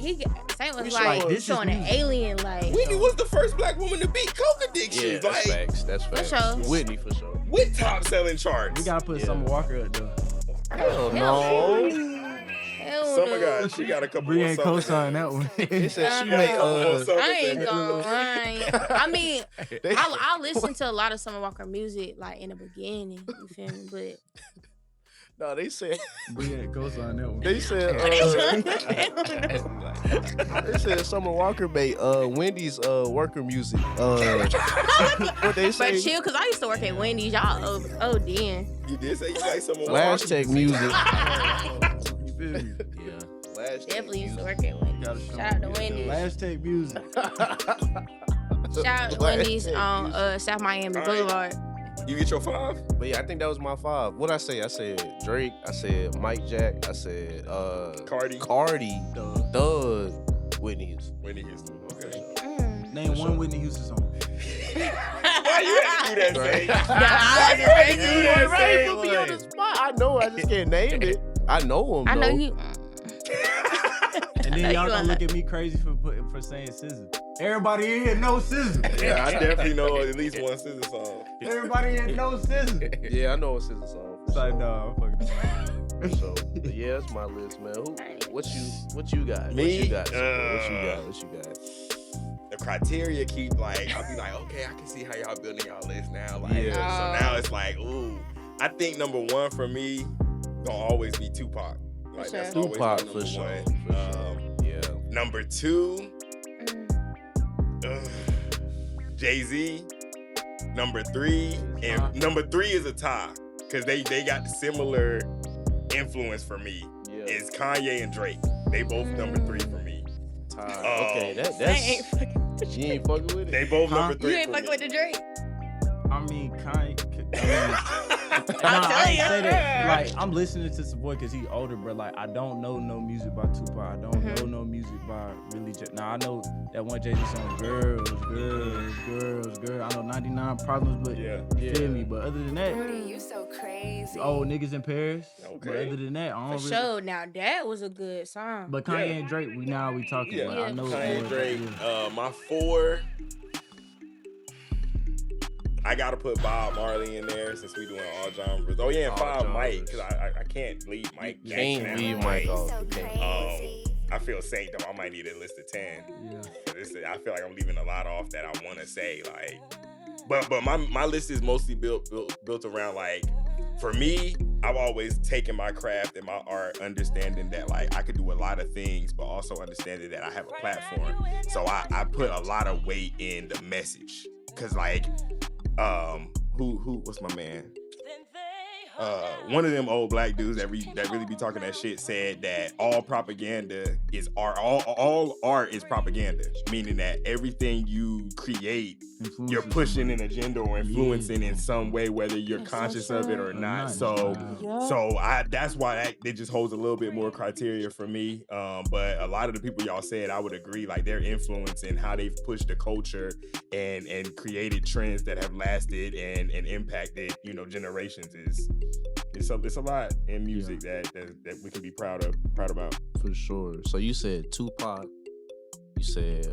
Saint was We like this is showing an music. alien like. Whitney was the first black woman to beat coke addiction. yeah, that's like, facts. That's facts. sure. Whitney for sure. with top selling charts. We gotta put Yeah. Summer Walker up though. Hell no. Hell Summer no. she got a couple We more ain't songs. co-sign that one. He said she Uh-uh. make I ain't gonna lie. I mean, I listen to a lot of Summer Walker music like in the beginning. You feel me? But No, they said We ain't co-sign that one. they said they said Summer Walker made Wendy's worker music. What they but say? chill, cause I used to work at Wendy's. Y'all, oh damn. You did say you like some Flash Tech music. You feel me? Yeah. Flash Tech Definitely used to music. work at Wendy's. Gotta come Shout out to up. Wendy's. Last take music. Shout out to Flash Wendy's Tech on music. South Miami All right. Boulevard. You get your 5? But yeah, I think that was my 5. What I say? I said Drake. I said Mike Jack. I said Cardi. Thug, Whitney Houston. Whitney Houston. Okay. Name one Whitney Houston song. Why you had to do that, Zay? Nah, You Right, say put me on the like- spot. I know. I just can't name it. I know him. I know though. you. And then y'all You gonna look at me crazy for saying SZA. Everybody in here knows SZA. Yeah, I definitely know at least one SZA song. Everybody in here knows SZA. Yeah, I know it's his song. It's like, no, I'm fucking. So but yeah, that's my list, man. What you got? Me? What you got? What you got? The criteria keep like, I'll be like, okay, I can see how y'all building y'all list now. Like, Yeah. so now it's like, ooh. I think number 1 for me gonna always be Tupac. Like For that's sure. always Tupac my for number sure. 1. For sure. Yeah. Number 2, Jay-Z. Number 3, and number 3 is a tie because they got similar influence for me. Yeah. Is Kanye and Drake. They both number 3 for me. Okay, They that's ain't fucking. she ain't fucking with it. They both number 3 You ain't for fucking me. with the Drake. I mean, Kanye. I'm I telling ain't you. say that. Like, I'm listening to some boy because he older, but like, I don't know no music by Tupac. I don't know no music by really. Now I know that one Jay-Z song, "Girls, Girls, Girls, Girls." I know 99 Problems, but Yeah. you feel me. But other than that, You so crazy. old niggas in Paris. But Okay. other than that, I don't For really. sure. Now that was a good song. But Kanye and Drake, we talking. Yeah, But I know Kanye, more, Drake. yeah. My 4, I gotta put Bob Marley in there since we doing all genres. Oh yeah, and All 5 genres. Mike because I can't leave Mike. You can't Jackson leave out. Mike off. So You can't. crazy. I feel Saint though. I might need a list of 10. Yeah. I feel like I'm leaving a lot off that I want to say. Like, but my list is mostly built around like, for me, I've always taken my craft and my art, understanding that like I could do a lot of things, but also understanding that I have a platform. So I put a lot of weight in the message, cause like, what's my man? One of them old black dudes that really be talking that shit said that all propaganda is art. All art is propaganda, meaning that everything you create, you're pushing an agenda or influencing in some way, whether you're That's so conscious of it or true. not. Nice. So, Yeah. that's why it just holds a little bit more criteria for me. But a lot of the people y'all said, I would agree, like their influence and how they've pushed the culture and created trends that have lasted and impacted, generations it's a lot in music that we can be proud about. For sure. So you said Tupac. You said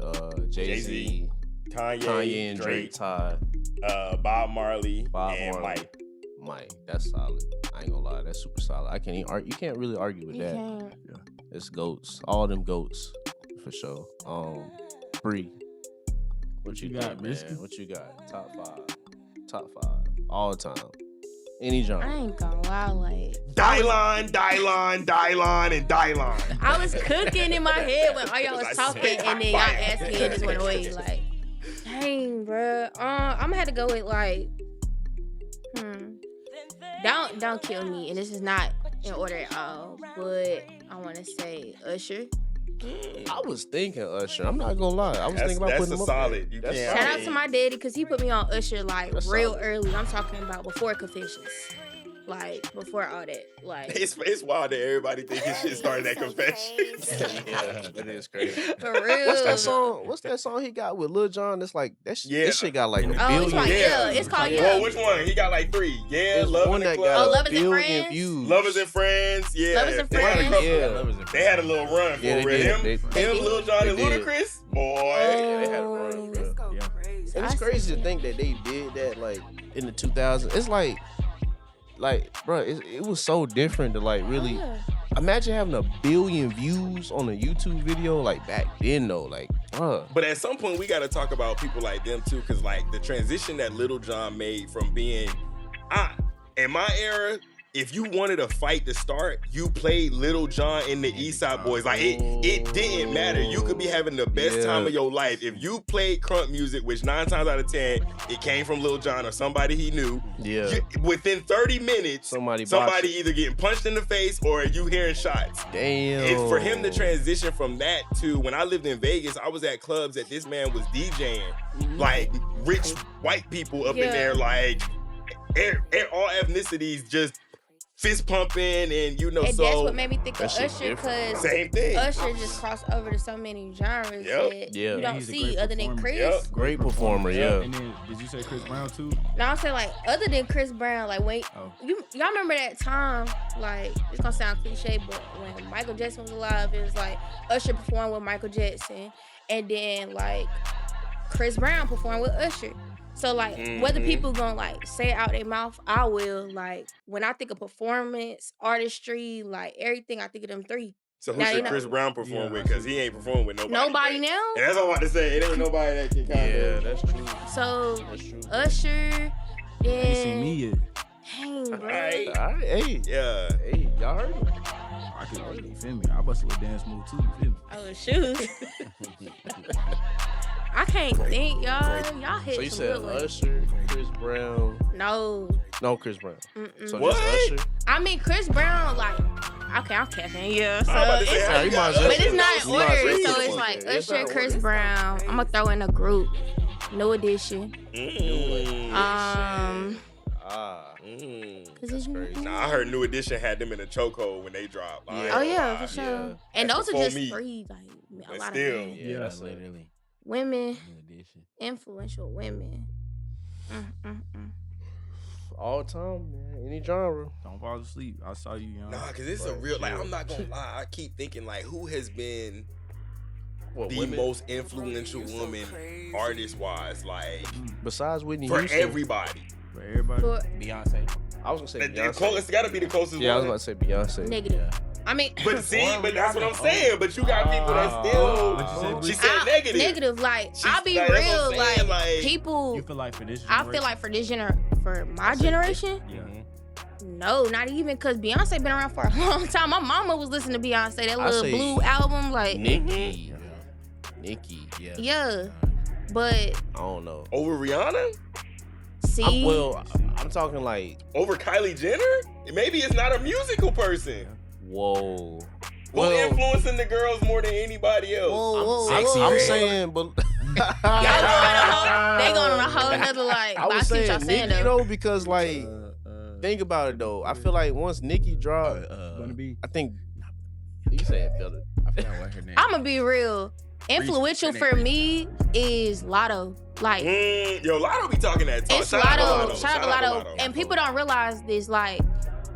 Jay-Z, Kanye and Drake, tied. Bob Marley, and Marley. Mike, that's solid. I ain't gonna lie, that's super solid. I can't even argue. You can't really argue with You that. can't. It's goats. All them goats for sure. Bree. What you you got, got, man? Biscuit? What you got? Top 5. All the time. Any genre. I ain't gonna lie, like Dylon, and Dylon. I was cooking in my head when all y'all was talking, and then y'all asked me and it just went away. Like, dang, bro. I'm gonna have to go with like, don't kill me. And this is not in order at all, but I want to say Usher. I was thinking Usher. I'm not gonna lie. I was thinking about That's putting a him up solid. You That's can't. Shout out to my daddy because he put me on Usher like That's real solid. early. I'm talking about before Confessions. like before all that. Like It's wild that everybody think his shit started at Confessions. Yeah, that is crazy. for real. What's that song he got with Lil Jon? That's like Yeah. this shit got like a Oh, billion. it's like it's called Well, which one? He got like 3. Yeah, There's Love one in the that Club. got Oh, a Lovers and billion Friends? views. Lovers and Friends. Yeah. Lovers and They had a Friends. couple- Yeah. They had a little run for Yeah, they real. did. Him, They Lil Jon, They and did. Ludacris. Boy. Yeah, they had a run. Let's go Yeah. crazy. And it's crazy to think that they did that like in the 2000s. It's like, bro, it was so different to like really Yeah. imagine having a billion views on a YouTube video like back then though. Like, bruh. But at some point, we got to talk about people like them too, because like the transition that Lil Jon made from being, in my era, if you wanted a fight to start, you played Lil Jon and the East Side Boys. Like it didn't matter. You could be having the best time of your life. If you played crunk music, which 9 times out of 10, it came from Lil Jon or somebody he knew. Yeah. Within 30 minutes, Somebody either getting punched in the face or you hearing shots. Damn. And for him to transition from that to when I lived in Vegas, I was at clubs that this man was DJing, like rich white people up in Yeah. there, like all ethnicities just fist pumping, and And that's what made me think of that shit Usher, different. because same thing. Usher just crossed over to so many genres Yep. that Yeah. you don't He's a see great other than performer. Chris. Yep. Great performer, yeah. And then did you say Chris Brown too? Now I'm saying like other than Chris Brown, like when Oh. y'all remember that time, like it's gonna sound cliche, but when Michael Jackson was alive, it was like Usher performed with Michael Jackson, and then like Chris Brown performed with Usher. So like whether people gonna like say it out their mouth, I will. Like when I think of performance, artistry, like everything, I think of them 3. So who Now, should you know- Chris Brown perform Yeah. with? Because he ain't performing with nobody. Nobody but- now. And that's all I'm about to say. It ain't nobody that can kind Yeah, of. that's true. So That's true. Usher, I ain't seen then me yet. dang, bro. Alright. All right, hey, Yeah. hey, y'all heard him? I can you feel me? I bust a little dance move too. You feel me? Oh shoot. I can't think, y'all. Y'all hit So you some said good ones. Usher, Chris Brown. No. No, Chris Brown. Mm-mm. So What? just Usher. I mean, Chris Brown, like, okay, I'm catching, yeah. So I'm about to say, it's, how you you might got as well- but it's not in You might as order. well So put it's it like on there. It's not Usher, in Chris order. Brown. I'm gonna throw in a group. New Edition. Mm. Cause it's crazy. Nah, I heard New Edition had them in a chokehold when they dropped. I ain't Oh gonna yeah, lie. for sure. Yeah. And That's those are before just me. 3, like a But lot still. of men. Yeah, that's literally Women, New Edition. influential women. All time, man. Any genre. Don't fall asleep. I saw you, young. Nah, cause it's a real, like, I'm not gonna lie. I keep thinking, like, who has been What, the women? most influential woman artist wise, like, Besides Whitney for Houston. everybody? For everybody. For Beyonce. I was gonna say The Beyonce. it's gotta be the closest Yeah, I was one. about to say Beyonce. negative. I mean, But see, but that's what I'm saying. But you got people that still. What'd you say, She said negative. Negative. Like, She's I'll be like, that's what real. I'm saying, Like, like- people. You feel like for this? I feel like for this for my generation, Yeah. no, not even, because Beyonce been around for a long time. My mama was listening to Beyonce, that I little say blue album, like, Nicki. Nicki. Yeah. yeah. But I don't know. Over Rihanna? see, I'm talking like, Over Kylie Jenner? Maybe it's not a musical person. whoa. Who Well, influencing the girls more than anybody else? I'm saying, but they going on a whole nother, like, I but I was see what saying y'all saying, Nicki though. though, because like, think about it though. I feel like once Nicki dropped, Gonna be. I think you said Billy. I forgot what her name. I'm gonna be real. Influential for me is Lotto. Like, Yo, Lotto be talking that talk. it's Shout out to Lotto. Shout out to Lotto. And people don't realize this. Like,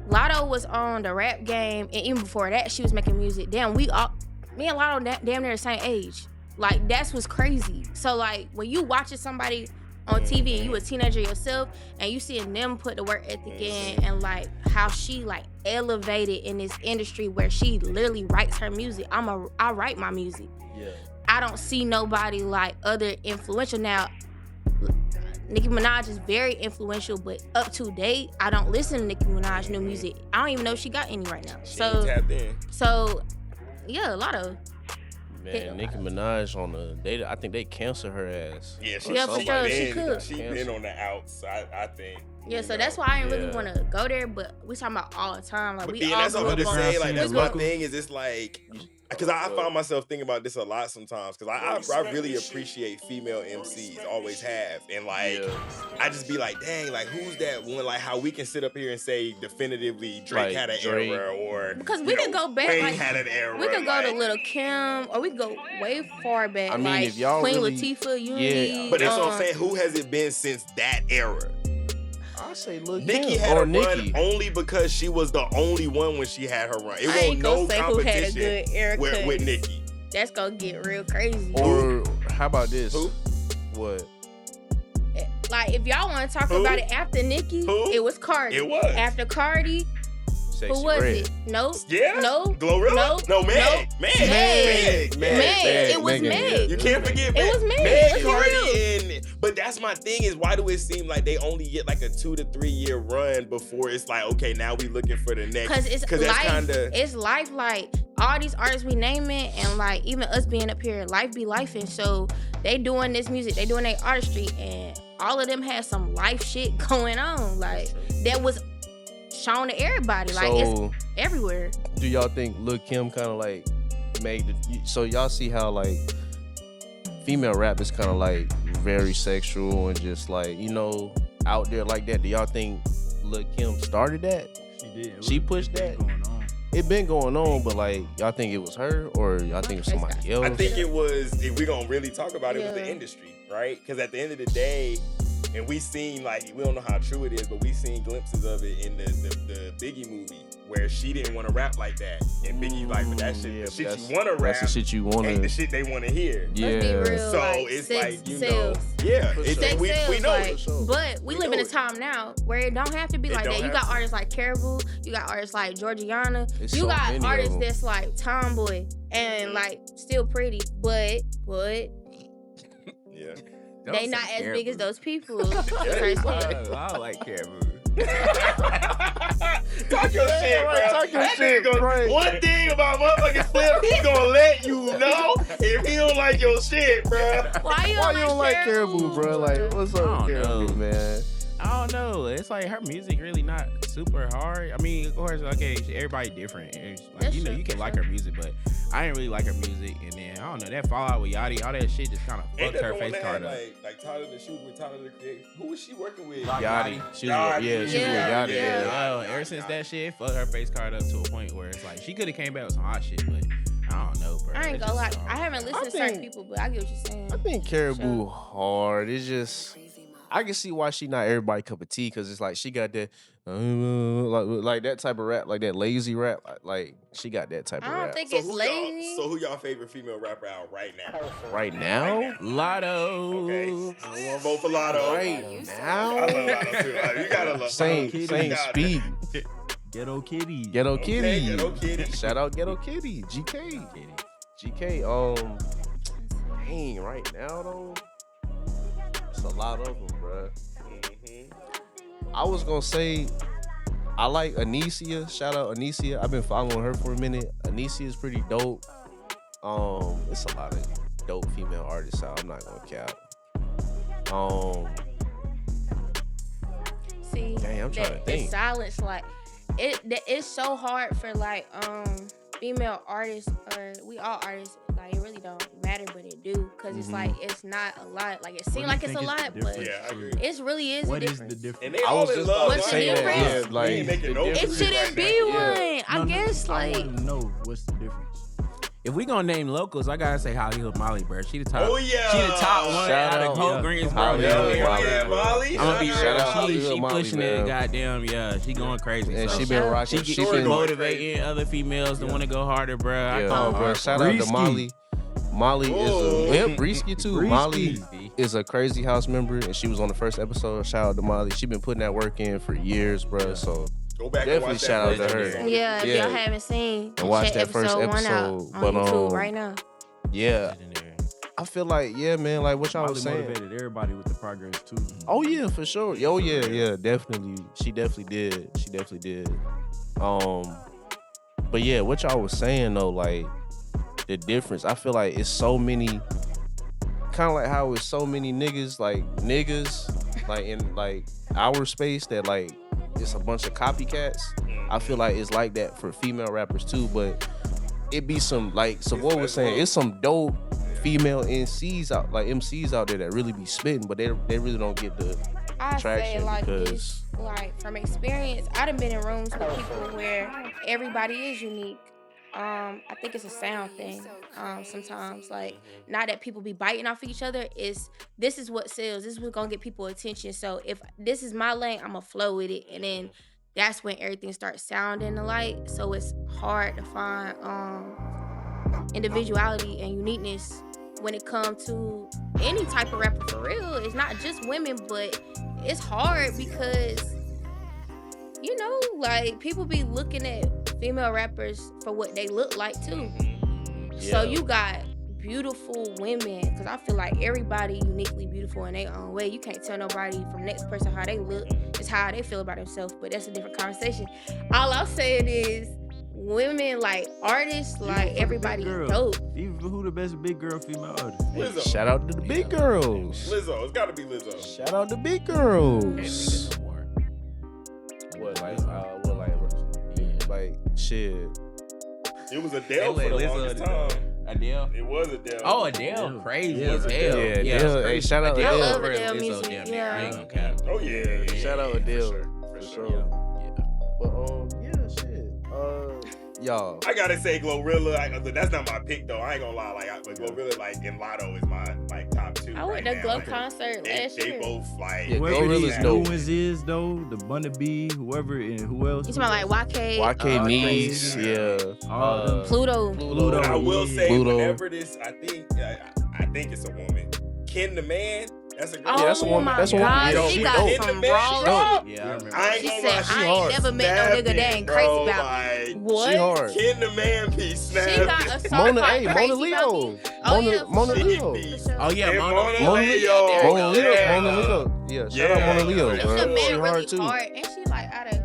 Lotto was on the rap game, and even before that, she was making music. Damn, me and Lotto damn near the same age. Like, that's what's crazy. So, like, when you watching somebody on TV and you a teenager yourself, and you seeing them put the work ethic in, and like how she like elevated in this industry where she literally writes her music. I write my music. Yeah. I don't see nobody like other influential. Now, Nicki Minaj is very influential, but up to date, I don't listen to Nicki Minaj new music. I don't even know if she got any right now. She ain't tapped in. So yeah, a lot of Man, Nicki Minaj on I think they canceled her ass. Yeah, Yeah, for sure, she could. She been on the outs, I think. Yeah, you so know? that's why I didn't really Yeah. want to go there. But we talking about all the time. Like But we then all that's what grew I'm up just on. saying. Like that's we my go- thing. Is it's like. Because I found myself thinking about this a lot sometimes. Because I really appreciate female MCs, always have, and like I just be like, dang, like who's that one? Like how we can sit up here and say definitively Drake Like had an Drake. era, or Because you we could know, go back. Wayne Like, had an era. we could go like, to Lil' Kim, or we could go way far back. I mean, like if y'all Queen really- Latifah, Unity. But that's what I'm saying. Who has it been since that era? I say look, Nicki had a run only because she was the only one when she had her run. It I wasn't ain't no gonna say who had a competition good era. with Nicki. That's gonna get real crazy. Or how about this? Who? What? Like if y'all want to talk Who? about it after Nicki, Who? it was Cardi. It was. After Cardi, Sexy who was Red. it? No. Yeah. No. Glorilla? No. No, Meg. Meg. Meg. Meg. It was Megan. Meg. You can't forget It was Meg. Meg, Let's be Cardi, and but that's my thing is why do it seem like they only get like a 2 to 3 year run before it's like okay now we looking for the next Cause it's that's life. kinda It's life. Like all these artists we naming, and like even us being up here, life be lifing. So they doing this music, they doing their artistry, and all of them had some life shit going on. Like that was shown to everybody. Like So it's everywhere. do y'all think Lil Kim kind of like made the? So y'all see how like female rap is kind of like very sexual and just like out there like that. Do y'all think Lil Kim started that? She did. She pushed that? Going on. It been going on, but like y'all think it was her or y'all think it was somebody else? I think it was if we gonna really talk about it was the Yeah. industry, right? Because at the end of the day, and we seen like we don't know how true it is, but we seen glimpses of it in the Biggie movie where she didn't want to rap like that, and Biggie like, but that shit, Yeah, the but shit that's- you want to rap, That's the shit you want ain't the to. shit they want to hear. Yeah. Let's be real. So like, it's sex like you sells. know, yeah, For it's, sure. Sex we sells, know like, it. sure. but we We live in know a it. time now where it don't have to be It like don't that. You have got to. artists like Caribou, you got artists like Georgiana, There's you so got many of artists them. that's like tomboy and like still pretty, but Yeah. they not as big as those people. I like Caribou. Talk your shit, bro. talk your That shit, nigga gonna- right. One thing about motherfucking Flip, he gonna let you know if he don't like your shit, bro. Why you Why you don't like Caribou, bro? Like, what's up, I with don't Caribou, know. man? I don't know. It's like her music really not super hard. I mean, of course, okay, everybody different. It's like, That's you know, true, you can for like sure. her music, but I didn't really like her music. And then I don't know that fallout with Yachty, all that shit just kind of Ain't fucked that her the one face that card had, up. like Tyler the Shoot with Tyler the Creator? Who was she working with? Yachty. She was Yachty. with, she was with Yeah. Yachty. Yeah. Well, ever since that shit, it fucked her face card up to a point where it's like she could have came back with some hot shit, but I don't know, bro. I ain't It's gonna lie. just, I haven't listened I to certain think- people, but I get what you're saying. I think Caribou hard. It's just I can see why she not everybody cup of tea because it's like she got that like that type of rap, like that lazy rap. Like she got that type I of don't rap. think So it's who lazy. who y'all favorite female rapper out right now? Right now, Lotto. Okay, I want to vote for Lotto. right I now, love Lotto too. You gotta love same Lotto. same You gotta. speed. Ghetto Kitty. Ghetto Okay, Kitty. Ghetto Kitty. Shout out Ghetto Kitty. GK. GK. Dang, right now though, it's a lot of them, bruh. I was gonna say I like Anicia. Shout out Anicia. I've been following her for a minute. Anicia is pretty dope. It's a lot of dope female artists out. I'm not gonna cap. See, Dang, I'm trying to the think. silence, like it's so hard for like female artists, or we all artists. Like it really don't matter, but it do, cause it's like it's not a lot. Like it seems like it's a lot, but Yeah, I agree. it really is What a is difference. the difference? And they I all was in just love. about to What's the say that. difference? Yeah, like We ain't making no It difference shouldn't right be now. one. I guess I like want to know what's the difference. If we gonna name locals, I gotta say Hollywood Molly, bro. She the top. Oh, yeah. She the top one Shout out out, of Cold yeah. Greensboro. Hollywood Yeah, Molly, Yeah, bro. Molly. I'm gonna be real. Shout out Hollywood She Molly, pushing man. it, goddamn, yeah. She going crazy. And so. she been She rocking. She She been been motivating other females to want to go harder, bro. I Yeah, call bro. her. Shout out to Brisky. Molly. Molly is a Brisky too. Brisky. Molly is a KrazyHouse member, and she was on the first episode. Shout out to Molly. She been putting that work in for years, bro. So Go back Definitely and watch shout out that to first her. episode. yeah, if Yeah. y'all haven't seen, And watch check that first one out episode, on but, YouTube um, right now. yeah, I feel like man, like what y'all Molly was saying. motivated everybody with the progress too. Oh yeah, for sure. Oh yeah, definitely. She definitely did. But yeah, what y'all was saying though, like the difference. I feel like it's so many, kind of like how it's so many niggas, like in like our space that like it's a bunch of copycats. I feel like it's like that for female rappers too, but it be some like Savoy was saying, it's some dope female MCs out there that really be spitting, but they really don't get the I traction say like because this, like from experience, I done been in rooms with people where everybody is unique. I think it's a sound thing. Sometimes like not that people be biting off each other. This is what sells. This is what's gonna get people attention. So if this is my lane, I'ma flow with it, and then that's when everything starts sounding alike. So it's hard to find individuality and uniqueness when it comes to any type of rapper for real. It's not just women, but it's hard because, you know, like people be looking at female rappers for what they look like too. So you got beautiful women, because I feel like everybody uniquely beautiful in their own way. You can't tell nobody from next person how they look. It's how they feel about themselves, but that's a different conversation. All I'm saying is women, like artists, like everybody dope. Even who the best big girl female artist? Lizzo. shout out to the big girls. Lizzo. It's got to be Lizzo. Shout out to big girls. No more. Like shit. It was Adele for the longest time. Adele. It was Adele. Oh, Adele, crazy as hell. Yeah, Adele. Hey, shout out I Adele. love over Adele Lizzo music, damn near. yeah. I ain't gonna cap. Oh yeah. Shout out For Adele. sure. For sure. But yeah, shit. Y'all. I gotta say Glorilla. That's not my pick though. I ain't gonna lie. But Glorilla and Lotto is my top two. I went right to now. Glow concert last They year. both like. Yeah, Whoever Glorilla's these dope. new ones is though, the Bunny B, whoever and who else? You talking about like YK, YK Needs, yeah. All them. Pluto. But I will say, Pluto. whenever this, I think it's a woman. Ken the Man. That's a girl. Oh that's a woman. my That's a woman. God, Yo, she she got dope. some She raw. dope. Yeah, I remember. I ain't She gonna said, lie, I ain't never met no nigga that ain't crazy bro, about like, what? She hard. Ken the Man be snapping. She got a song Mona, called hey, Crazy Mona Leo. About Me. Oh, yeah, Mona for Leo. She be- sure. Oh yeah, And Mona Mona Leo. Leo. There you go. Yeah. Mona Leo. Yeah, shout out Yeah. Mona Leo, She bro. the She man really hard too. hard, and she like out of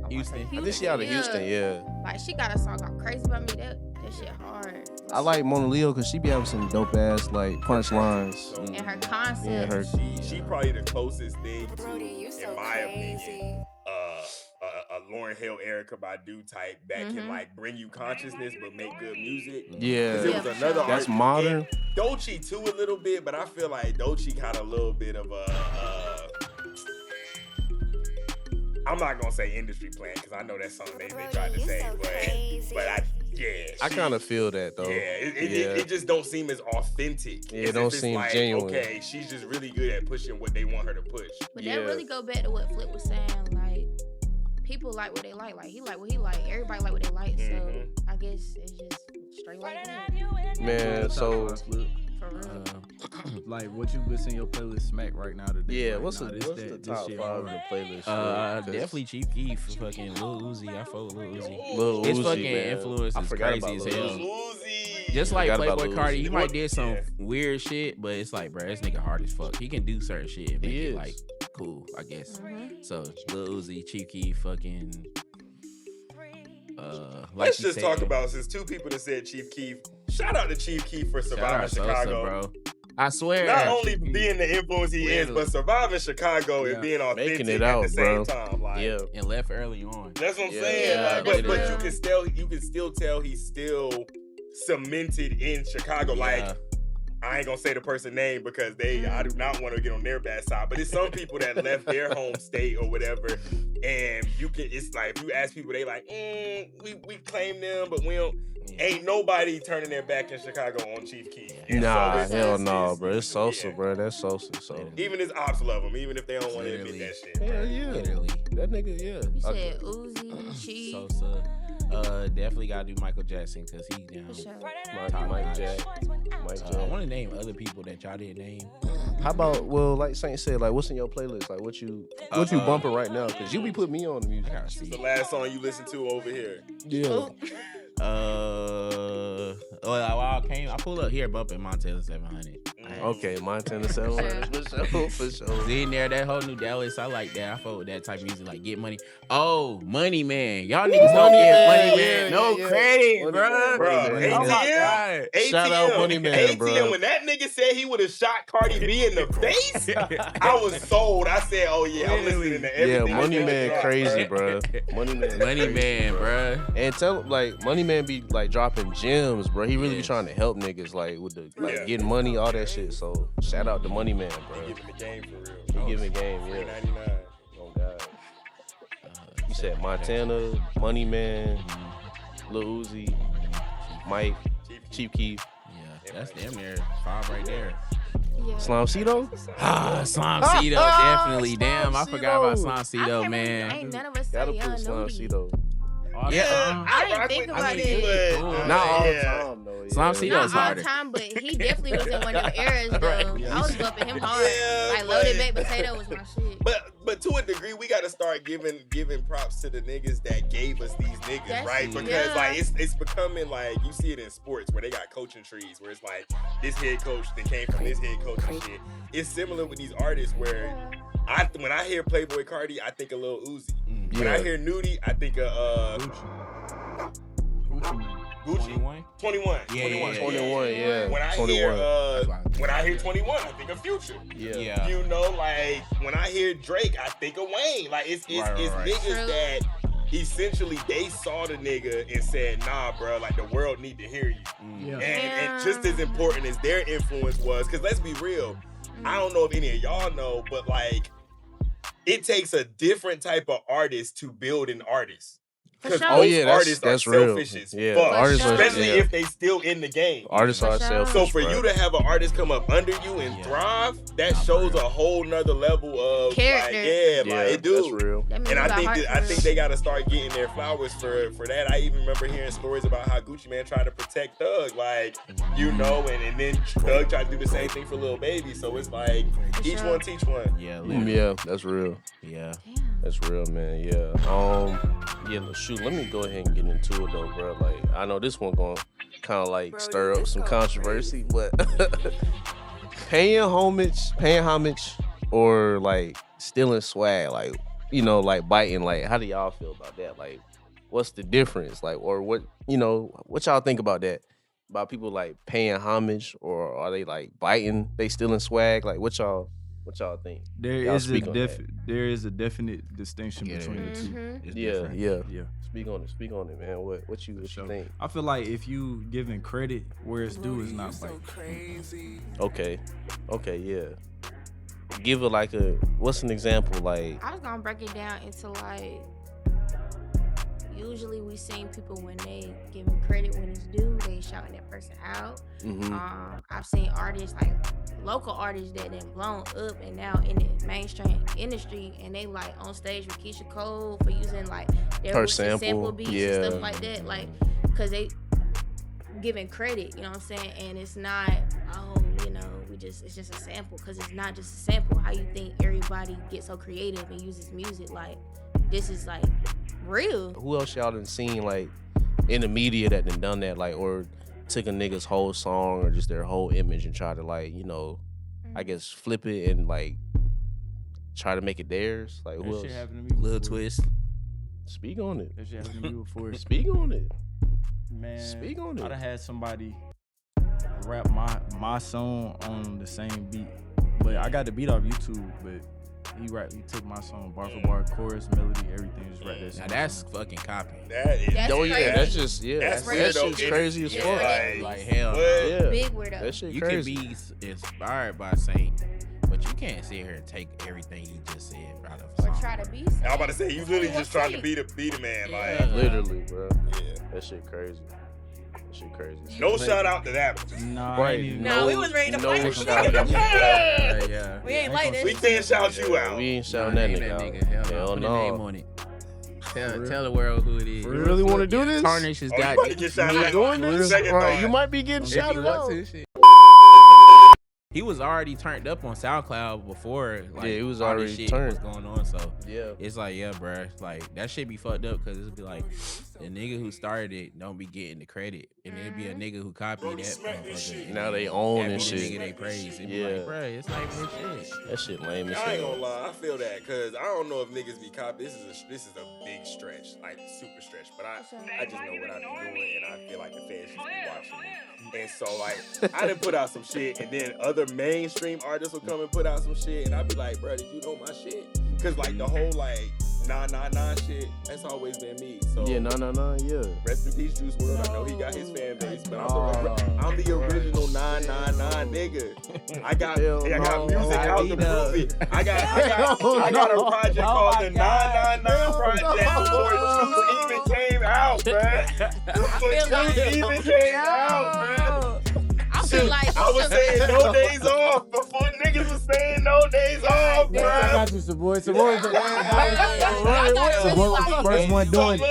Houston. I think she out of Houston, yeah. Like she got a song called Crazy About Me. That shit hard. I like Mona Leo because she be having some dope ass like punchlines. And her concept. Yeah, her. She probably the closest thing to, in my opinion, a Lauryn Hill, Erykah Badu type that can like bring you consciousness but make good music. Yeah, 'Cause it was another that's artist- modern. and Doechii too a little bit, but I feel like Doechii got a little bit of a. I'm not gonna say industry plant because I know that's something they tried to say, but I kind of feel that though. it just don't seem as authentic. Yeah, it as don't if it's seem like, genuine. Okay, she's just really good at pushing what they want her to push. But Yeah. that really go back to what Flip was saying. Like people like what they like. Like he like what he like. Everybody like what they like. So I guess it's just straight like that. Man, so For real. Like what you listen in your playlist smack right now today. yeah, right what's now, the this top shit 5 hard. of the playlist? Definitely Chief Keef, fucking Lil Uzi. I fuck with Lil Uzi. Lil His Uzi, fucking man. influence I is forgot crazy about as Lil hell. Uzi. Just like Forgot about Playboy Lil Cardi, Uzi. he might did some Yeah. weird shit, but it's like, bro, this nigga hard as fuck. He can do certain shit and make He it is. like cool, I guess. Mhm. So Lil Uzi, Chief Keef, fucking. Let's you just said, talk about since two people that said Chief Keef. Shout out to Chief Keef for shout surviving out Sosa, Chicago. bro. I swear. Not only being the influence he is, but surviving Chicago and being authentic Making it at out, the same bro. time. Like, Yeah, and left early on. that's what I'm Yeah. saying. Yeah, Like, that's but real. you can still tell he's still cemented in Chicago. Like, I ain't gonna say the person name because I do not want to get on their bad side, but it's some people that left their home state or whatever, and it's like if you ask people, they like, we claim them, but we don't. Ain't nobody turning their back in Chicago on Chief Keef. And nah, so hell it's- no, bro. It's Sosa, yeah. bro. That's Sosa. So Even his ops love him, even if they don't want to admit Literally. that shit. hell yeah, Literally. that nigga, yeah. You said Uzi, Chief. Sosa. Definitely gotta do Michael Jackson because he down. For sure. Mike Jack. I want to name other people that y'all didn't name. How about like Saint said, like what's in your playlist? Like what you bumping right now? Cause you be putting me on the music. Gotta see. The last song you listened to over here. Yeah. I pulled up here bumping Montana 700. Okay, Montana 700 for sure. In there, that whole New Dallas, I like that. I fuck with that type of music, like Get Money. Oh, Money Man. Y'all niggas don't get Money Man. No credit, Money bro. Man. Bro, Money Man. Oh my ATM? God. God. Shout out Money Man, bro. When that nigga said he would have shot Cardi B in the face, I was sold. I said, oh yeah, I'm listening to everything. Yeah, Money this nigga Man drop, crazy, bro. bro. Money Man, Money crazy, Man, bro. bro. And tell like Money Man be like dropping gems, bro. He really be trying to help niggas like with the like getting money, all that shit. So shout out to Money Man, bro. He giving the game for real. He giving game, yeah. $3.99. Oh God. You said Montana, Money Man, Lil Uzi, Mike, Chief Keef, Yeah, that's damn near 5 right there. Yeah. Slime Cito. Slime Cito, definitely. Damn, I forgot about Slime I Cito, can't man. remember, ain't none of us say Gotta Young put Slime Nudie. Cito. Yeah, I didn't think about it. Not all the time though. Slime Cito's Not all harder. the time, but he definitely was in one of them eras though. I was bumping him hard. Yeah, Like Loaded but- Baked Potato was my shit. But to a degree, we gotta start giving props to the niggas that gave us these niggas, That's- right? Because yeah. like it's becoming like you see it in sports where they got coaching trees where it's like this head coach that came from this head coach and shit. It's similar with these artists where when I hear Playboy Cardi, I think of Lil Uzi. When I hear Nudie, I think of Gucci. 21. Yeah, 21, yeah. When I 21. hear 21, I think of Future. Yeah. You know, like when I hear Drake, I think of Wayne. Like it's Right. niggas True. that essentially they saw the nigga and said, nah, bro, like the world need to hear you. Yeah. And just as important as their influence was, because let's be real, I don't know if any of y'all know, but like it takes a different type of artist to build an artist. Because sure. Oh, most yeah, that's- artists that's are real. selfish as Yeah, fuck, artists are- especially yeah. if they still in the game. Artists For are sure. selfish. So for bro. you to have an artist come up under you and thrive, that shows a whole nother level of Character. like, yeah, like it do. that's real. That means And you I got think heart that, for I real. think they gotta start getting their flowers for that. I even remember hearing stories about how Gucci Man tried to protect Thug, like you know, and then Thug tried to do the same thing for Lil Baby. So it's like each sure. one teach one. Yeah, Yeah, that's real. yeah. Damn. That's real, man. Yeah. Shoot. Let me go ahead and get into it though, bro. Like, I know this one gonna kind of like stir up some controversy, but paying homage, or like stealing swag, like like biting. Like, how do y'all feel about that? Like, what's the difference? Like, or what what y'all think about that? About people like paying homage, or are they like biting? They stealing swag? Like, what y'all think? There Y'all is speak on that. there is a definite distinction Yeah, between the two. Mhm. It's Yeah, different. yeah. yeah. Speak on it, man. What you Sure. think? I feel like if you giving credit where it's due, is not like Okay, yeah. Give it like what's an example? Like, I was gonna break it down into like usually we seen people when they giving credit when it's due, they shouting that person out. I've seen artists like local artists that then blown up and now in the mainstream industry, and they like on stage with Keisha Cole for using like their Her Whistle sample, beats yeah. and stuff like that, like because they giving credit, you know what I'm saying? And it's not, it's just a sample, because it's not just a sample. How you think everybody gets so creative and uses music? Like, this is like real. who else y'all done seen like in the media that done that, like, or took a nigga's whole song or just their whole image and try to like, I guess flip it and like try to make it theirs? Like, that who else? shit happened to me. Little before. twist. Speak on it. That shit happened to me before. Speak on it. Man, Speak on I it. done had somebody rap my song on the same beat, but I got the beat off YouTube. But he took my song bar for bar, chorus, melody, everything. Just right there. Now that's fucking copy. That is That's Oh yeah, crazy. that's just That's that weird, though. shit's crazy as Yeah, fuck. Like hell. What? no. Yeah, Big weirdo. that shit You crazy. can be inspired by Saint, but you can't sit here and take everything he just said out of a Or song. try to be. I was about to say you literally just trying to be the man. Yeah. Like, Literally, bro. yeah. That shit crazy. That shit crazy. No shout out to that one. Nah, Right. I ain't even No, we was ready to No fight. shout out. Yeah. We ain't like We this. can't shout you out. We ain't Nah, shouting that name nigga out. Hell, Hell Put a name no. on it. Tell the world who it is. You really want to do this? Tarnish has Oh, you got about to get shouted You out. doing this? Second Right, thought. you might be getting If you shouted want out. to, shit. He was already turned up on SoundCloud before. Like, Yeah, he was all already this shit turned. was going on. So Yeah. it's like, yeah, bruh, like that shit be fucked up because it'd be like the nigga who started it don't be getting the credit, and it'd be a nigga who copied that motherfucker. Now they own That and be the shit. nigga they praise. It'd be Yeah. like, bruh, it's like real shit. That shit lame as I ain't hell. gonna lie, I feel that because I don't know if niggas be copy. This is a big stretch, like super stretch. But I just know what I be doing, and I feel like the fans should be watching me. And so like I done put out some shit, and then other mainstream artists will come and put out some shit, and I'll be like, bro, did you know my shit? Cause like the whole like nah shit, that's always been me. So Yeah, yeah. rest in peace, Juice WRLD. I know he got his fan base, but I'm the original nah nigga. I got music out to prove it. I got a project called the 999 Project before Juice even came out, bruh. Before Juice even came out, bruh. I feel like I was saying no days off before niggas was saying no days off, I bruh. got you, some boys. Some boys. First one doing it.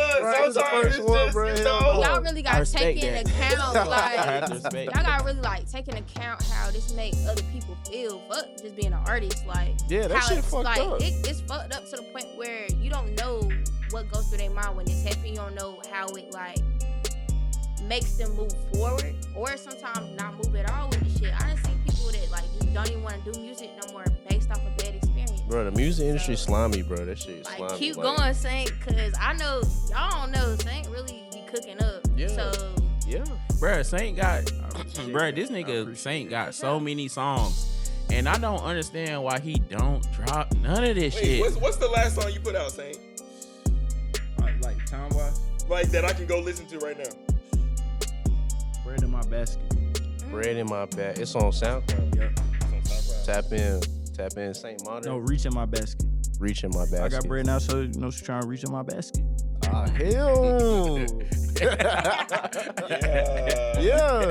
Y'all really gotta take in account, have to like, respect y'all gotta really like take in account how this make other people feel. Fuck just being an artist, like, Yeah, that how shit it's fucked like up. it's fucked up to the point where you don't know what goes through their mind when this happens. You don't know how it like makes them move forward, or sometimes not move at all with the shit. I done seen people that like just don't even want to do music no more based off a bad experience. Bro, the music industry slimy, bro. That shit is Like, slimy. keep going, Saint, cause I know y'all don't know Saint really be cooking up. Yeah. So Yeah. Bruh, Saint got, bruh, this nigga Saint got so many songs, and I don't understand why he don't drop none of this shit. What's the last song you put out, Saint? Like time wise, Like that I can go listen to right now. bread in my basket. Bread in my bag. It's on SoundCloud. Yep. Tap in Saint Modern. No, reach in my basket. Reach in my basket. I got bread now, so you know she's trying to reach in my basket. Ah, hell. Yeah.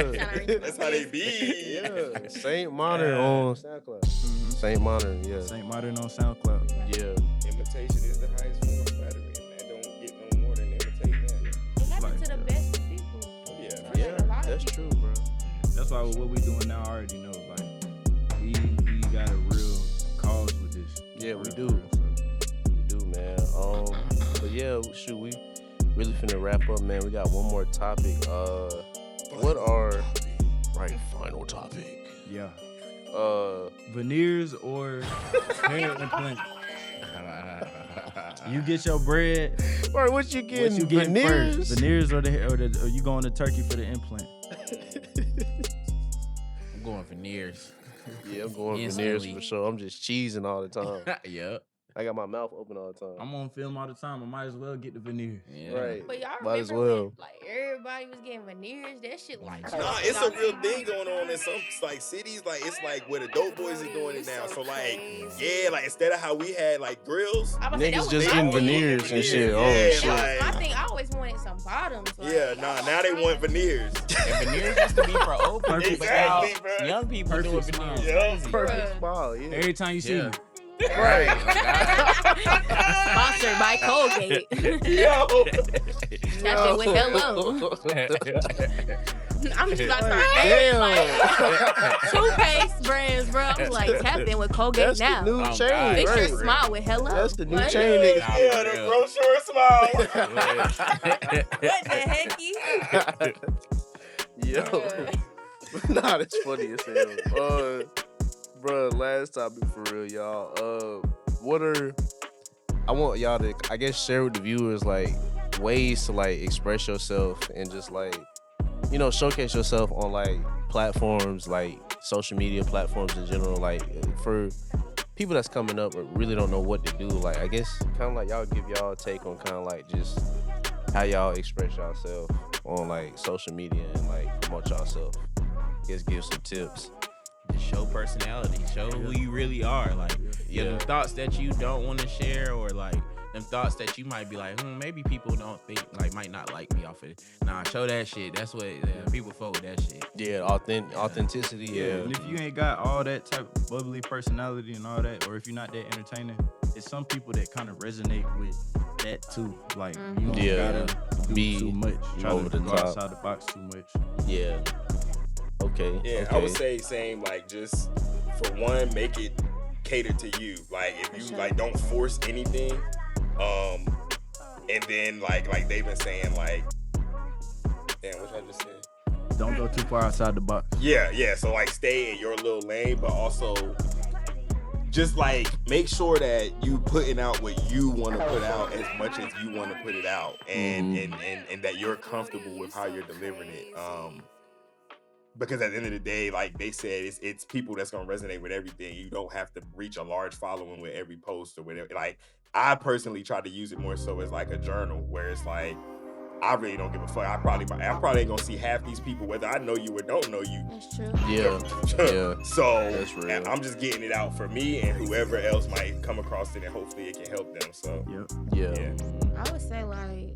That's how they be. Yeah. Saint Modern on SoundCloud. Saint Modern, yeah. Saint Modern on SoundCloud. Yeah. Imitation is the highest form of flattery, and that don't get no more than imitating that. it happens Like to the that. best of people. Yeah. Like, a lot of That's people. true, bro. That's why what we doing now, I already know. Like we got a real cause with this. Yeah, we Real, do. real, so. We do, man. But yeah, shoot, we really finna wrap up, man. We got one more topic. What are final topic? Yeah. Uh, Veneers or hair implant? You get your bread. right, what you What getting? you getting Veneers? first? Veneers or you going to turkey for the implant? I'm going for Nears. Yeah, I'm going Instantly. veneers for sure. I'm just cheesing all the time. Yep. I got my mouth open all the time. I'm on film all the time. I might as well get the veneers. Yeah. Right. But y'all Might as remember well. when, like, everybody was getting veneers? That shit like Nah, it's a real thing going on in some like cities. Like it's like where the dope boys is doing it now. So like, yeah, like instead of how we had like grills, Niggas just getting veneers and shit. Yeah, Oh shit. That was my thing. I always wanted some bottoms. Like, yeah, nah, now they want veneers. And veneers used to be for old people, Perfect but now Exactly, bro. young people doing Perfect veneers. Yeah. Perfect smile. Yeah. Every time you see Yeah. me. Right. Sponsored by Colgate. Yo, That shit went hello. I'm just about to start Damn. toothpaste brands, bro. I'm like, tap in with Colgate That's now. the new Oh, chain, God. Fix right? your smile with hello. That's the new What? chain, niggas. yeah, the brochure smile. What the hecky? Yo. Nah, that's funny as hell. Bruh, last topic for real, y'all. I want y'all to, I guess, share with the viewers, like, ways to, like, express yourself and just, like, you know, showcase yourself on, like, platforms, like, social media platforms in general, like, for people that's coming up or really don't know what to do, like, I guess, kind of like, y'all give y'all a take on kind of, like, just how y'all express yourself on, like, social media and, like, promote yourself. I guess give some tips. Just show personality. Show who you really are. Like, Yeah. them thoughts that you don't want to share, or like them thoughts that you might be like, maybe people don't think, like, might not like me off of it. Nah, show that shit. That's what people fuck with that shit. Yeah, authenticity, yeah. And if you ain't got all that type of bubbly personality and all that, or if you're not that entertaining, it's some people that kind of resonate with that too. Like, you don't Yeah. gotta do Be too much. Try over to the go top. outside the box too much. Yeah. Okay. Yeah, okay. I would say same. Like just for one, make it cater to you. Like if you like don't force anything. And then like they've been saying like, damn, what I just said. Don't go too far outside the box. Yeah. So like stay in your little lane, but also just like make sure that you putting out what you want to put out as much as you want to put it out, and that you're comfortable with how you're delivering it. because at the end of the day, like they said, it's people that's gonna resonate with everything. You don't have to reach a large following with every post or whatever. Like I personally try to use it more so as like a journal, where it's like I really don't give a fuck. I probably ain't gonna see half these people whether I know you or don't know you. That's true. Yeah. So That's real. I'm just getting it out for me and whoever else might come across it, and hopefully it can help them. So Yeah. I would say like,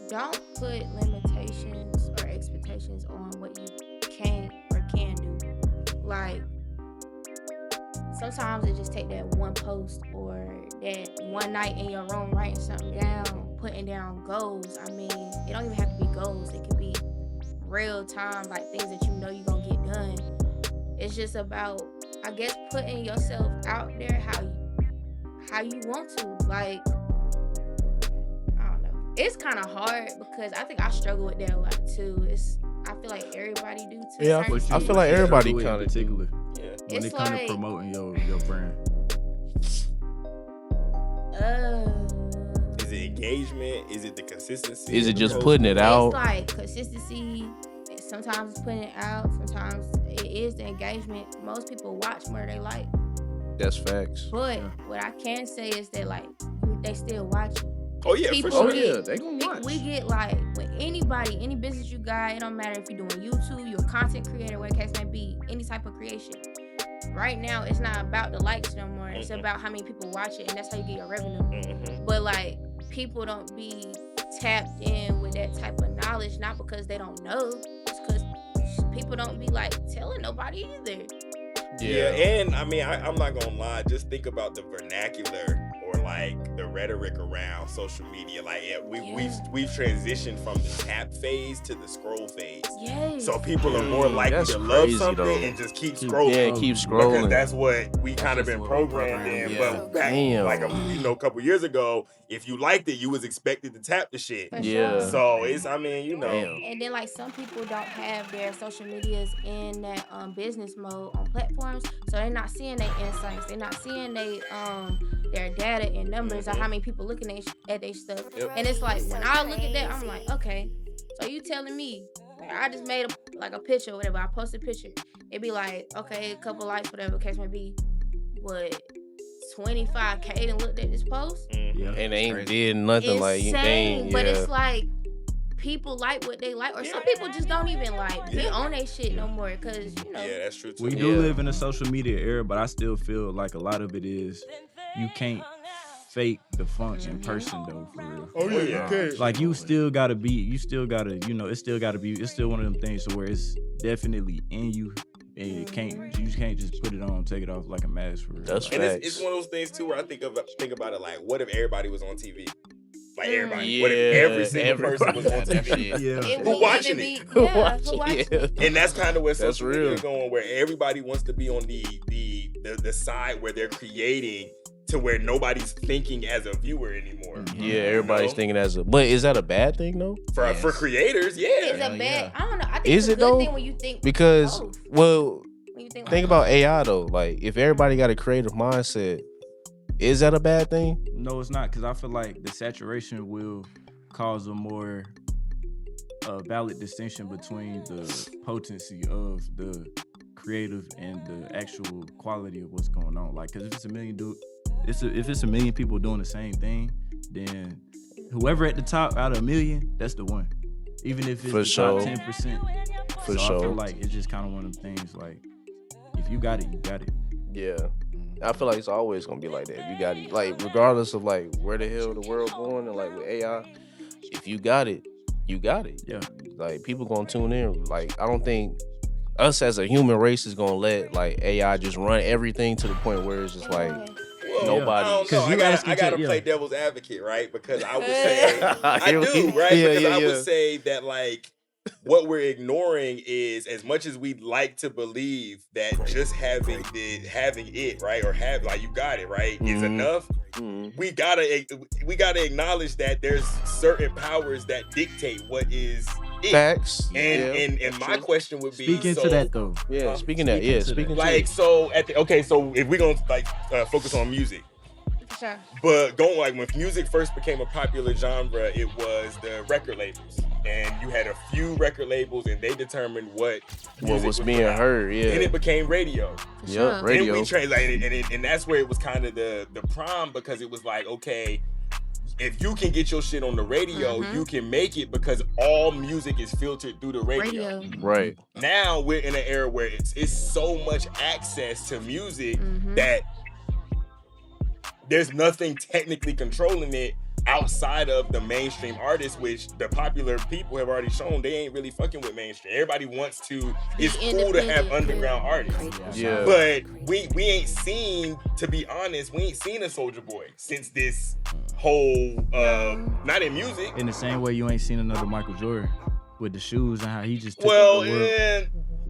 don't put limitations or expectations on what you can or can do. Like, sometimes it just take that one post or that one night in your room writing something down, putting down goals. I mean, it don't even have to be goals. It could be real time, like things that you know you're gonna get done. It's just about, I guess, putting yourself out there how you want to. Like, I don't know. It's kind of hard because I think I struggle with that a lot too. I feel like everybody do too. Yeah, I feel like everybody in kind of particular. yeah. When It's it comes like- to promoting your brand. Is it engagement? Is it the consistency? Is it of the just post? putting it out? It's like consistency. Sometimes it's putting it out. Sometimes it is the engagement. Most people watch more they like. That's facts. But what I can say is that like they still watch. Oh yeah, People for sure. get- they gonna watch. We get like with anybody, any business you got, it don't matter if you're doing YouTube, you're a content creator, whatever the case may be, any type of creation. Right now, it's not about the likes no more. It's about how many people watch it, and that's how you get your revenue. Mhm. But like people don't be tapped in with that type of knowledge, not because they don't know, it's because people don't be like telling nobody either. Yeah, and I mean, I'm not gonna lie. Just think about the vernacular or like the rhetoric around social media. Like, we've transitioned from the tap phase to the scroll phase. Yes. So people are more likely That's to love crazy, something though. and just keep scrolling. Yeah, keep Because scrolling. that's what we kind of just been what we're programmed in. programmed, But back, Damn. like a couple years ago, if you liked it, you was expected to tap the shit. For Yeah. sure. So it's, I mean, you know. Damn. And then like some people don't have their social medias in that business mode on platforms, so they're not seeing their insights, they're not seeing their data and numbers of how many people looking at their stuff. Yep. And it's like when I look at that, I'm like, okay, so you telling me like, I just made a picture or whatever, I posted a picture, it'd be like, okay, a couple likes, whatever the case may be, what 25K done looked at this post? Yeah. And they ain't Crazy. did nothing like they Insane, ain't. but Yeah. it's like people like what they like, or some people just don't even like be on their shit no more, cause you know. Yeah, that's true too. We do Yeah. live in a social media era, but I still feel like a lot of it is you can't fake the funk in person though, for real. Oh yeah, you can. Like you still gotta, it's still one of them things to where it's definitely in you. And you can't just put it on, take it off like a mask for real. That's Like, And facts. it's one of those things too where I think about it like, what if everybody was on TV? Like everybody. Yeah, What if every single person was on everybody. TV? yeah. It Who would watching either it? be- Yeah, Watch who watching it, it? yeah. And that's kind of where That's social media real. is going, where everybody wants to be on the side where they're creating to where nobody's thinking as a viewer anymore. Yeah, everybody's You know? thinking but is that a bad thing though? For creators, yeah. It's a Hell bad. yeah. I don't know. I think Is it's a it good though? thing when you think Because both. well, When you think think about AI though. Like if everybody got a creative mindset, is that a bad thing? No, it's not, because I feel like the saturation will cause a more valid distinction between the potency of the creative and the actual quality of what's going on. Like, because if it's if it's a million people doing the same thing, then whoever at the top out of a million, that's the one. Even if it's For the sure. top 10%. For So I sure. feel like it's just kind of one of them things. Like, if you got it, you got it. Yeah. I feel like it's always gonna be like that. You got it, like regardless of like where the hell the world going and like with AI, if you got it, you got it. Yeah. Like people gonna tune in. Like I don't think us as a human race is gonna let like AI just run everything to the point where it's just like Well, nobody. I don't know. 'Cause you asking I gotta to- play yeah. devil's advocate, right? Because I would say I Yeah, do, right? yeah, Because yeah, I yeah. would say that like what we're ignoring is, as much as we'd like to believe that just having it, right, or have like you got it, right, is Mhm. enough. Mhm. We gotta acknowledge that there's certain powers that dictate what is it. Facts. And Yeah. my question would be, Speak into so, that though. Yeah, speaking that. Yeah, speaking to like, it. so so if we're gonna like focus on music. For sure. But going like when music first became a popular genre, it was the record labels. and you had a few record labels, and they determined what was being heard. Yeah. Then it became radio. Yep, radio. Then we translated, and that's where it was kind of the prime, because it was like, okay, if you can get your shit on the radio, you can make it, because all music is filtered through the radio. Right. Now we're in an era where it's so much access to music that there's nothing technically controlling it outside of the mainstream artists, which the popular people have already shown they ain't really fucking with mainstream. Everybody wants to, it's cool to have underground artists. Yeah. But we ain't seen, to be honest, we ain't seen a Soulja Boy since this whole, not in music. In the same way you ain't seen another Michael Jordan with the shoes and how he just took Well, the world.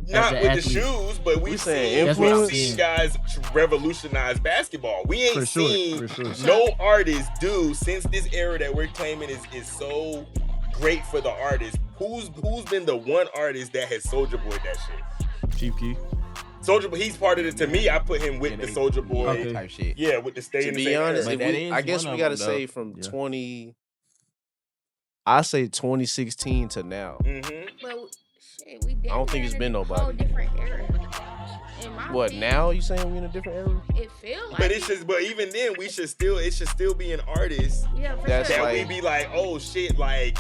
not with athlete. the shoes, but we've saying seen influence. these guys revolutionize basketball. We ain't For sure, seen for sure. no artist do, since this era that we're claiming is so great for the artist. Who's been the one artist that has Soulja Boy that shit? Chief Keef. Soulja Boy, he's part of it. To me, I put him with the Soulja Boy Okay. type shit. Yeah, with the stay To in the be same honest, era. if But that we, is I guess one we of gotta them, say though. from 20. I say 2016 to now. Well, shit, we I don't think it's been nobody. Whole different era. In my What opinion, now? You saying we in a different era? It feel like. But it's just, but even then, it should still be an artist yeah, for that's sure. that like- we be like, oh shit, like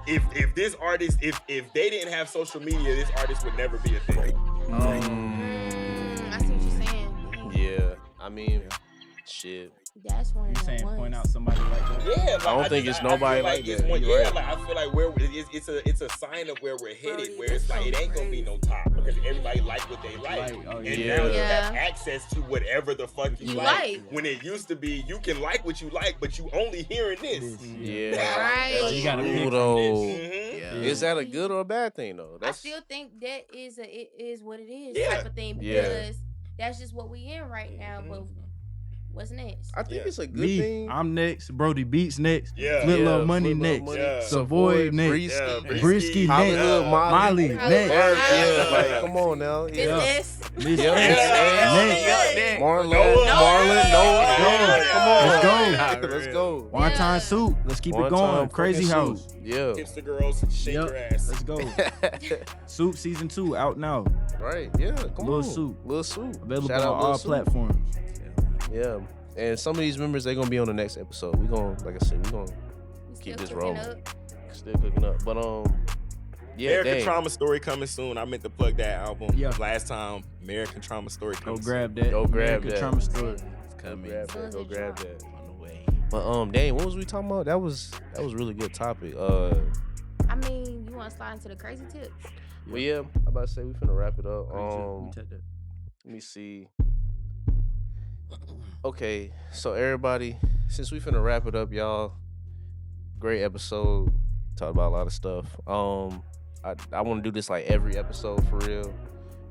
if this artist, if they didn't have social media, this artist would never be a thing. I see what you're saying. Yeah. I mean, shit. That's one You of the saying ones. point out somebody like that? Yeah, like, I don't think it's nobody feel like it's that. one, You're yeah, right. like I feel like it's a sign of where we're headed, where it's like it ain't gonna be no top, because everybody like what they like, Oh, and yeah. now you Yeah. have access to whatever the fuck you like. When it used to be, you can like what you like, but you only hearing this. Yeah. Right. That's You gotta pick true, from though. Mhm. Is that a good or a bad thing though? I still think that it is what it is Yeah. type of thing, Yeah. because that's just what we in right now. But what's next? I think Yeah. it's a good Me, thing. I'm next. Brody Beats next. Yeah. FlipLuvMoney FlipLuvMoney. next. Yeah. Savoy next. Brisky. Yeah, Brisky Hollywood next. Molly. Molly Hollywood next. Yeah, Molly. like come on now. Yeah. Business. Miss Yeah. X. Next. Marlon, Noah. Marlon, Noah. Come on. Let's go. Let's go. One time soup. Let's keep One it going. time Crazy fucking House. soup. Yeah. Hipster girls, shake Yep. your ass. Let's go. Soup season 2 out now. Right. Yeah. Come Lil on. Soup. Lil Soup. Available Shout on out all Lil Soup. platforms. Yeah. And some of these members, they're gonna be on the next episode. We gonna, like I said, we gonna We keep still this cooking rolling. up. Still cooking up. But yeah, American dang. Trauma Story coming soon. I meant to plug that album Yeah. last time. American Trauma Story Go coming grab that. Go grab American that. Trauma Story. It's coming. Grab that. Soon as Go it grab drop. that. On the way. But dang, what was we talking about? That was really good topic. I mean, you want to slide into the crazy tips? But yeah, I'm about to say we finna wrap it up. You take that. Let me see. Okay, so everybody, since we finna wrap it up, y'all, great episode. Talked about a lot of stuff. I want to do this like every episode for real,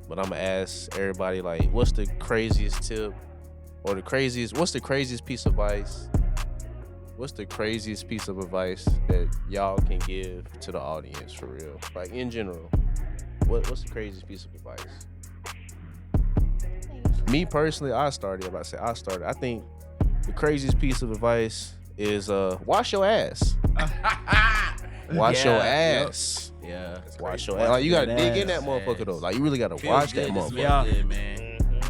but I'm gonna ask everybody like, what's the craziest tip, or what's the craziest piece of advice? What's the craziest piece of advice that y'all can give to the audience for real, like in general? What's the craziest piece of advice? Me personally, I think the craziest piece of advice is wash your ass. Wash your ass. Yeah. Wash your ass. Like you gotta that dig in that ass. motherfucker though. Like you really gotta Feels wash good that to motherfucker. smell Yeah. good, man.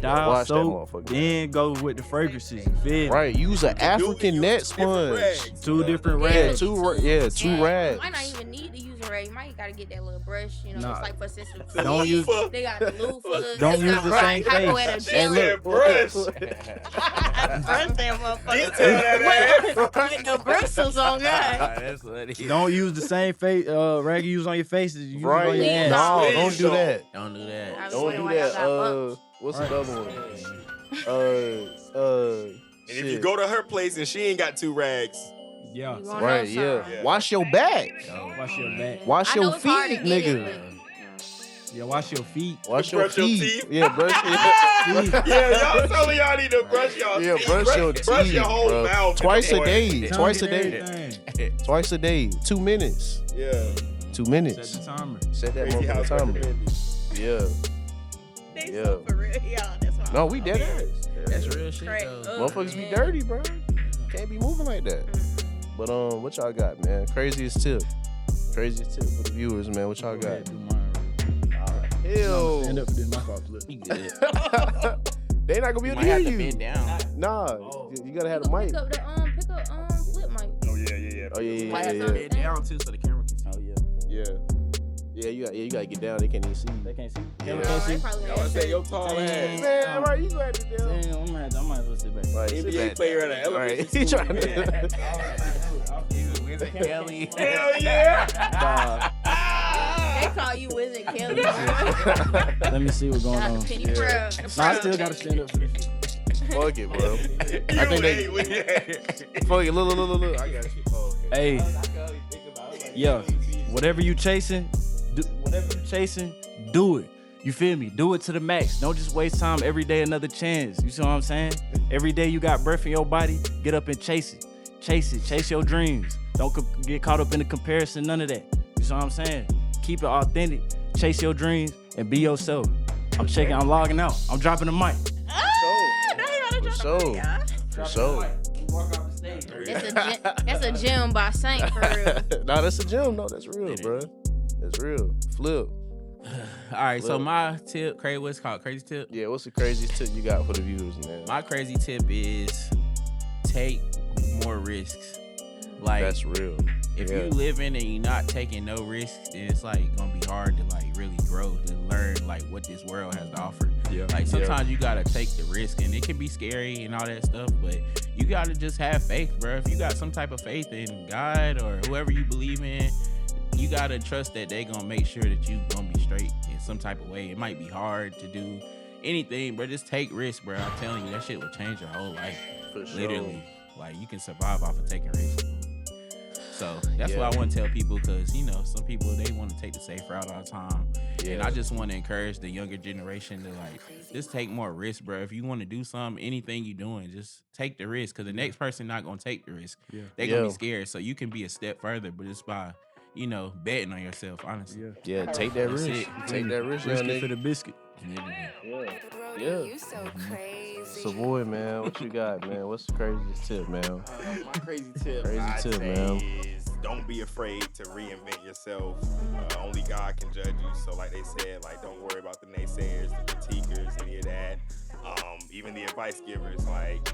Dial Wash that soap, motherfucker. then go with the fragrances. You feel me? Right. Use an African net sponge. Two different Yeah, rags. Two And You rags. might not even need to use a rag. You might gotta get that little brush, Nah. just like for sensitive. Don't use- They got the loofahs. Don't They use got the brush, same hypo face. at a Hey, jelly. look, brush. Brush that motherfucker. Get to that ass. With the bristles on God. That's what it is. Don't use the same face rag you use on your face as you use Right. on your ass. No, Please don't do don't. that. Don't do I that. was Don't wondering do why y'all that. got bumps. What's Right. the other one? And if you Shit. go to her place and she ain't got two rags, Yeah. You gonna Right, know yeah. something. Yeah. Wash your back. Wash your back. Wash I your know it's hard to feet, get it, nigga. Yeah, wash your feet. Wash your Brush your feet. teeth. Yeah, brush yeah, y'all some of y'all need to brush y'all Yeah, teeth. brush your teeth. Brush your whole bro. mouth. Twice a boy. day. Twice a Tongue and day. everything. Twice a day. 2 minutes. Yeah. 2 Set minutes. the timer. Set that Crazy House motherfucker timer. recommended. Yeah. They Yeah. so for real, y'all. That's why. No, we dead ass. That's real shit, Crack though. up. Motherfuckers be dirty, bro. Can't be moving like that. But what y'all got, man? Craziest tip. Craziest tip for the viewers, man. What y'all got? Do mine. Hell. Stand up for this. My fault, Flip. You good. They not gonna be You able might to have hear to you. bend down. Nah, you gotta have the mic. Pick up flip mic. Oh yeah. Oh yeah. Bend down too so the camera can see. Oh yeah. Yeah, you gotta get down. They can't even see you. They can't see. No, Camera can't they see. probably I would say your tall ass. Man, right, you gotta get down. Damn, I might as well sit back. Right, NBA player at an elementary Right. He trying to. Wizard Kelly. Hell yeah. They call you Wizard Kelly. Let me see what's going on. Penny Proud. Nah, I still gotta stand up for this. Fuck it, bro. I think they. Fuck it. Look. I got you. Oh, okay. Hey, yeah, whatever you chasing, do it. You feel me? Do it to the max. Don't just waste time. Every day another chance. You see what I'm saying? Every day you got breath in your body, get up and chase it. Chase your dreams. Don't get caught up in the comparison, none of that. You see what I'm saying? Keep it authentic, chase your dreams, and be yourself. I'm logging out. I'm dropping the mic. For sure. Walk off the stage. That's a gem by Saint for real. Nah, that's a gem. No, that's real, bro. That's real. Flip. All right, so my tip, what's it called? Crazy tip? Yeah, what's the craziest tip you got for the viewers, man? My crazy tip is take more risks. Like, That's real. if you living and you're not taking no risks, then it's like gonna be hard to like really grow, to learn like what this world has to offer. Yeah. Like sometimes you gotta take the risk, and it can be scary and all that stuff, but you gotta just have faith, bro. If you got some type of faith in God or whoever you believe in, you gotta trust that they gonna make sure that you gonna be straight in some type of way. It might be hard to do anything, but just take risks, bro. I'm telling you, that shit will change your whole life. For sure. Literally. Like, you can survive off of taking risks. So that's what I want to tell people, because, you know, some people, they want to take the safe route all the time. Yeah. And I just want to encourage the younger generation to, like, just take more risks, bro. If you want to do something, anything you're doing, just take the risk, because the next person not going to take the risk. Yeah. They're going to be scared. So you can be a step further, but it's by, you know, betting on yourself, honestly. Yeah, take that That's risk. it. Take that risk, Risk young it for nigga. the biscuit. Yeah. You so crazy. So, boy, man, what you got, man? What's the craziest tip, man? My crazy tip. Crazy I'd tip, say man. is don't be afraid to reinvent yourself. Only God can judge you. So like they said, like don't worry about the naysayers, the critiquers, any of that. Even the advice givers, like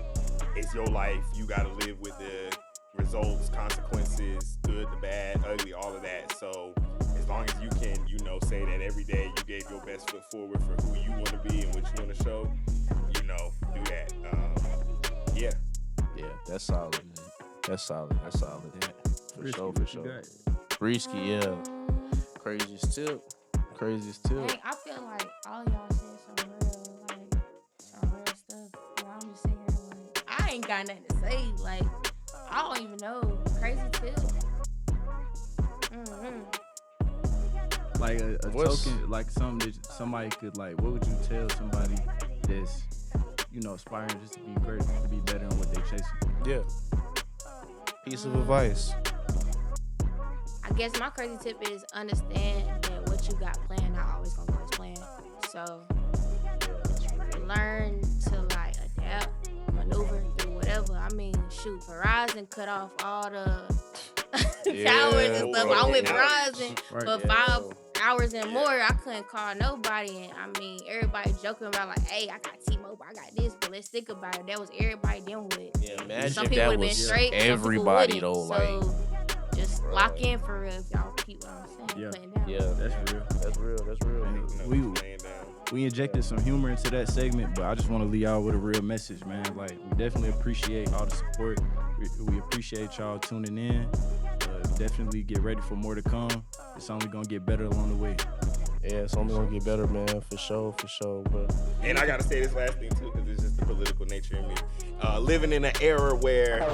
it's your life. You gotta live with the results, consequences, good, the bad, ugly, all of that. So as long as you can, you know, say that every day you gave your best foot forward for who you want to be and what you want to show, you know, do that. Yeah. Yeah, that's solid. That's solid. That's solid. For sure, for sure. Risky, yeah. Craziest tip. Craziest tip. Dang, I feel like all y'all said some real stuff. But I'm just sitting here like, I ain't got nothing to say. Like, I don't even know. Crazy tip. Like a What's- token, like something that somebody could like. What would you tell somebody that's, you know, aspiring just to be great, to be better on what they chasing? Yeah. Piece of advice. I guess my crazy tip is understand that what you got planned not always gonna go as planned. So learn to like adapt, maneuver through whatever. I mean, shoot, Verizon cut off all the towers and stuff. I went Verizon Right. for 5 hours and more. I couldn't call nobody. And I mean, everybody joking about like, hey, I got T-Mobile, I got this, but let's think about it. That was everybody dealing with it. Yeah, imagine Some if people that would have been was straight. some people everybody wouldn't. though. So Like, just lock in for real if y'all keep what I'm saying. Yeah. Putting down. yeah, That's real. that's real. That's real. And We we laying down. we injected some humor into that segment, but I just want to leave y'all with a real message, man. Like, we definitely appreciate all the support. We appreciate y'all tuning in. Definitely get ready for more to come. It's only gonna get better along the way. Yeah, it's only gonna get better, man. For sure, But And I gotta say this last thing too, because it's just the political nature in me. Living in an era where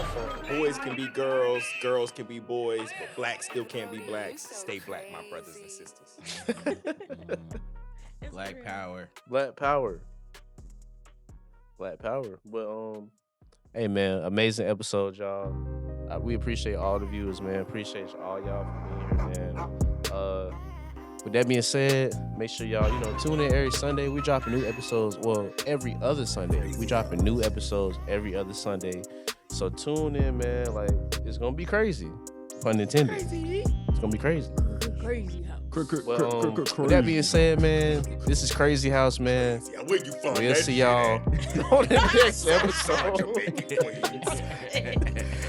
boys can be girls, girls can be boys, but blacks still can't be blacks. Stay black, my brothers and sisters. Black power. Black power. Black power. But hey man, amazing episode, y'all. We appreciate all the viewers, man. Appreciate all y'all for being here, man. With that being said, make sure y'all, tune in every Sunday. We dropping new episodes. Well, every other Sunday. We dropping new episodes every other Sunday. So tune in, man. Like, it's gonna be crazy. Pun intended. It's gonna be crazy. Crazy house. Well, with that being said, man, this is Crazy House, man. Yeah, where you from? We'll That see shit y'all at? on the next episode. Queens.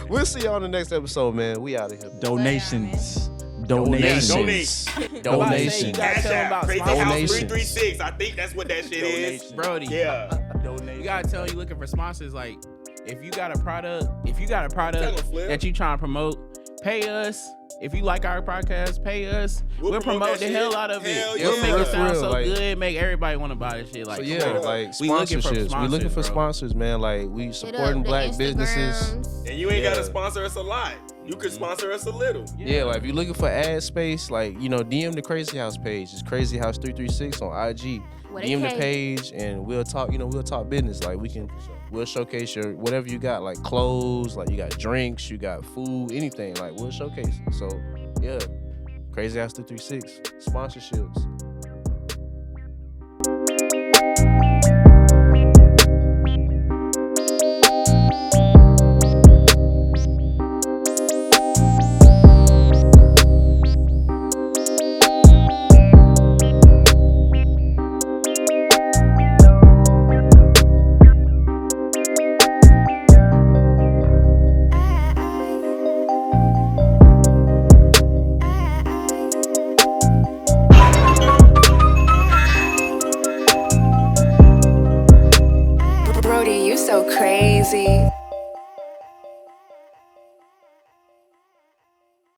We'll see y'all on the next episode, man. We out of here. Donations. Donations. Donations. Cash Tell 'em App, about Crazy sponsors. House 336. I think that's what that shit is. Brody. Yeah. You gotta tell you looking for sponsors. Like, if you got a product Tell 'em, Flip. that you trying to promote, pay us. If you like our podcast, pay us. We'll promote that the shit. hell out of it. Hell We'll yeah. make it For sound real, so like- good, make everybody want to buy this shit. Like, So come yeah, on. like We looking for sponsorships. We looking for sponsors, sponsors, man. Like we supporting black businesses. And you ain't gotta Yeah. sponsor us a lot. You could sponsor us a little. Yeah, like if you're looking for ad space, like, you know, DM the Crazy House page. It's Crazy House 336 on IG. With a DM the K. page and we'll talk, we'll talk business. Like we'll showcase your whatever you got, like clothes, like you got drinks, you got food, anything. Like we'll showcase it. So yeah. Crazy House 336. Sponsorships.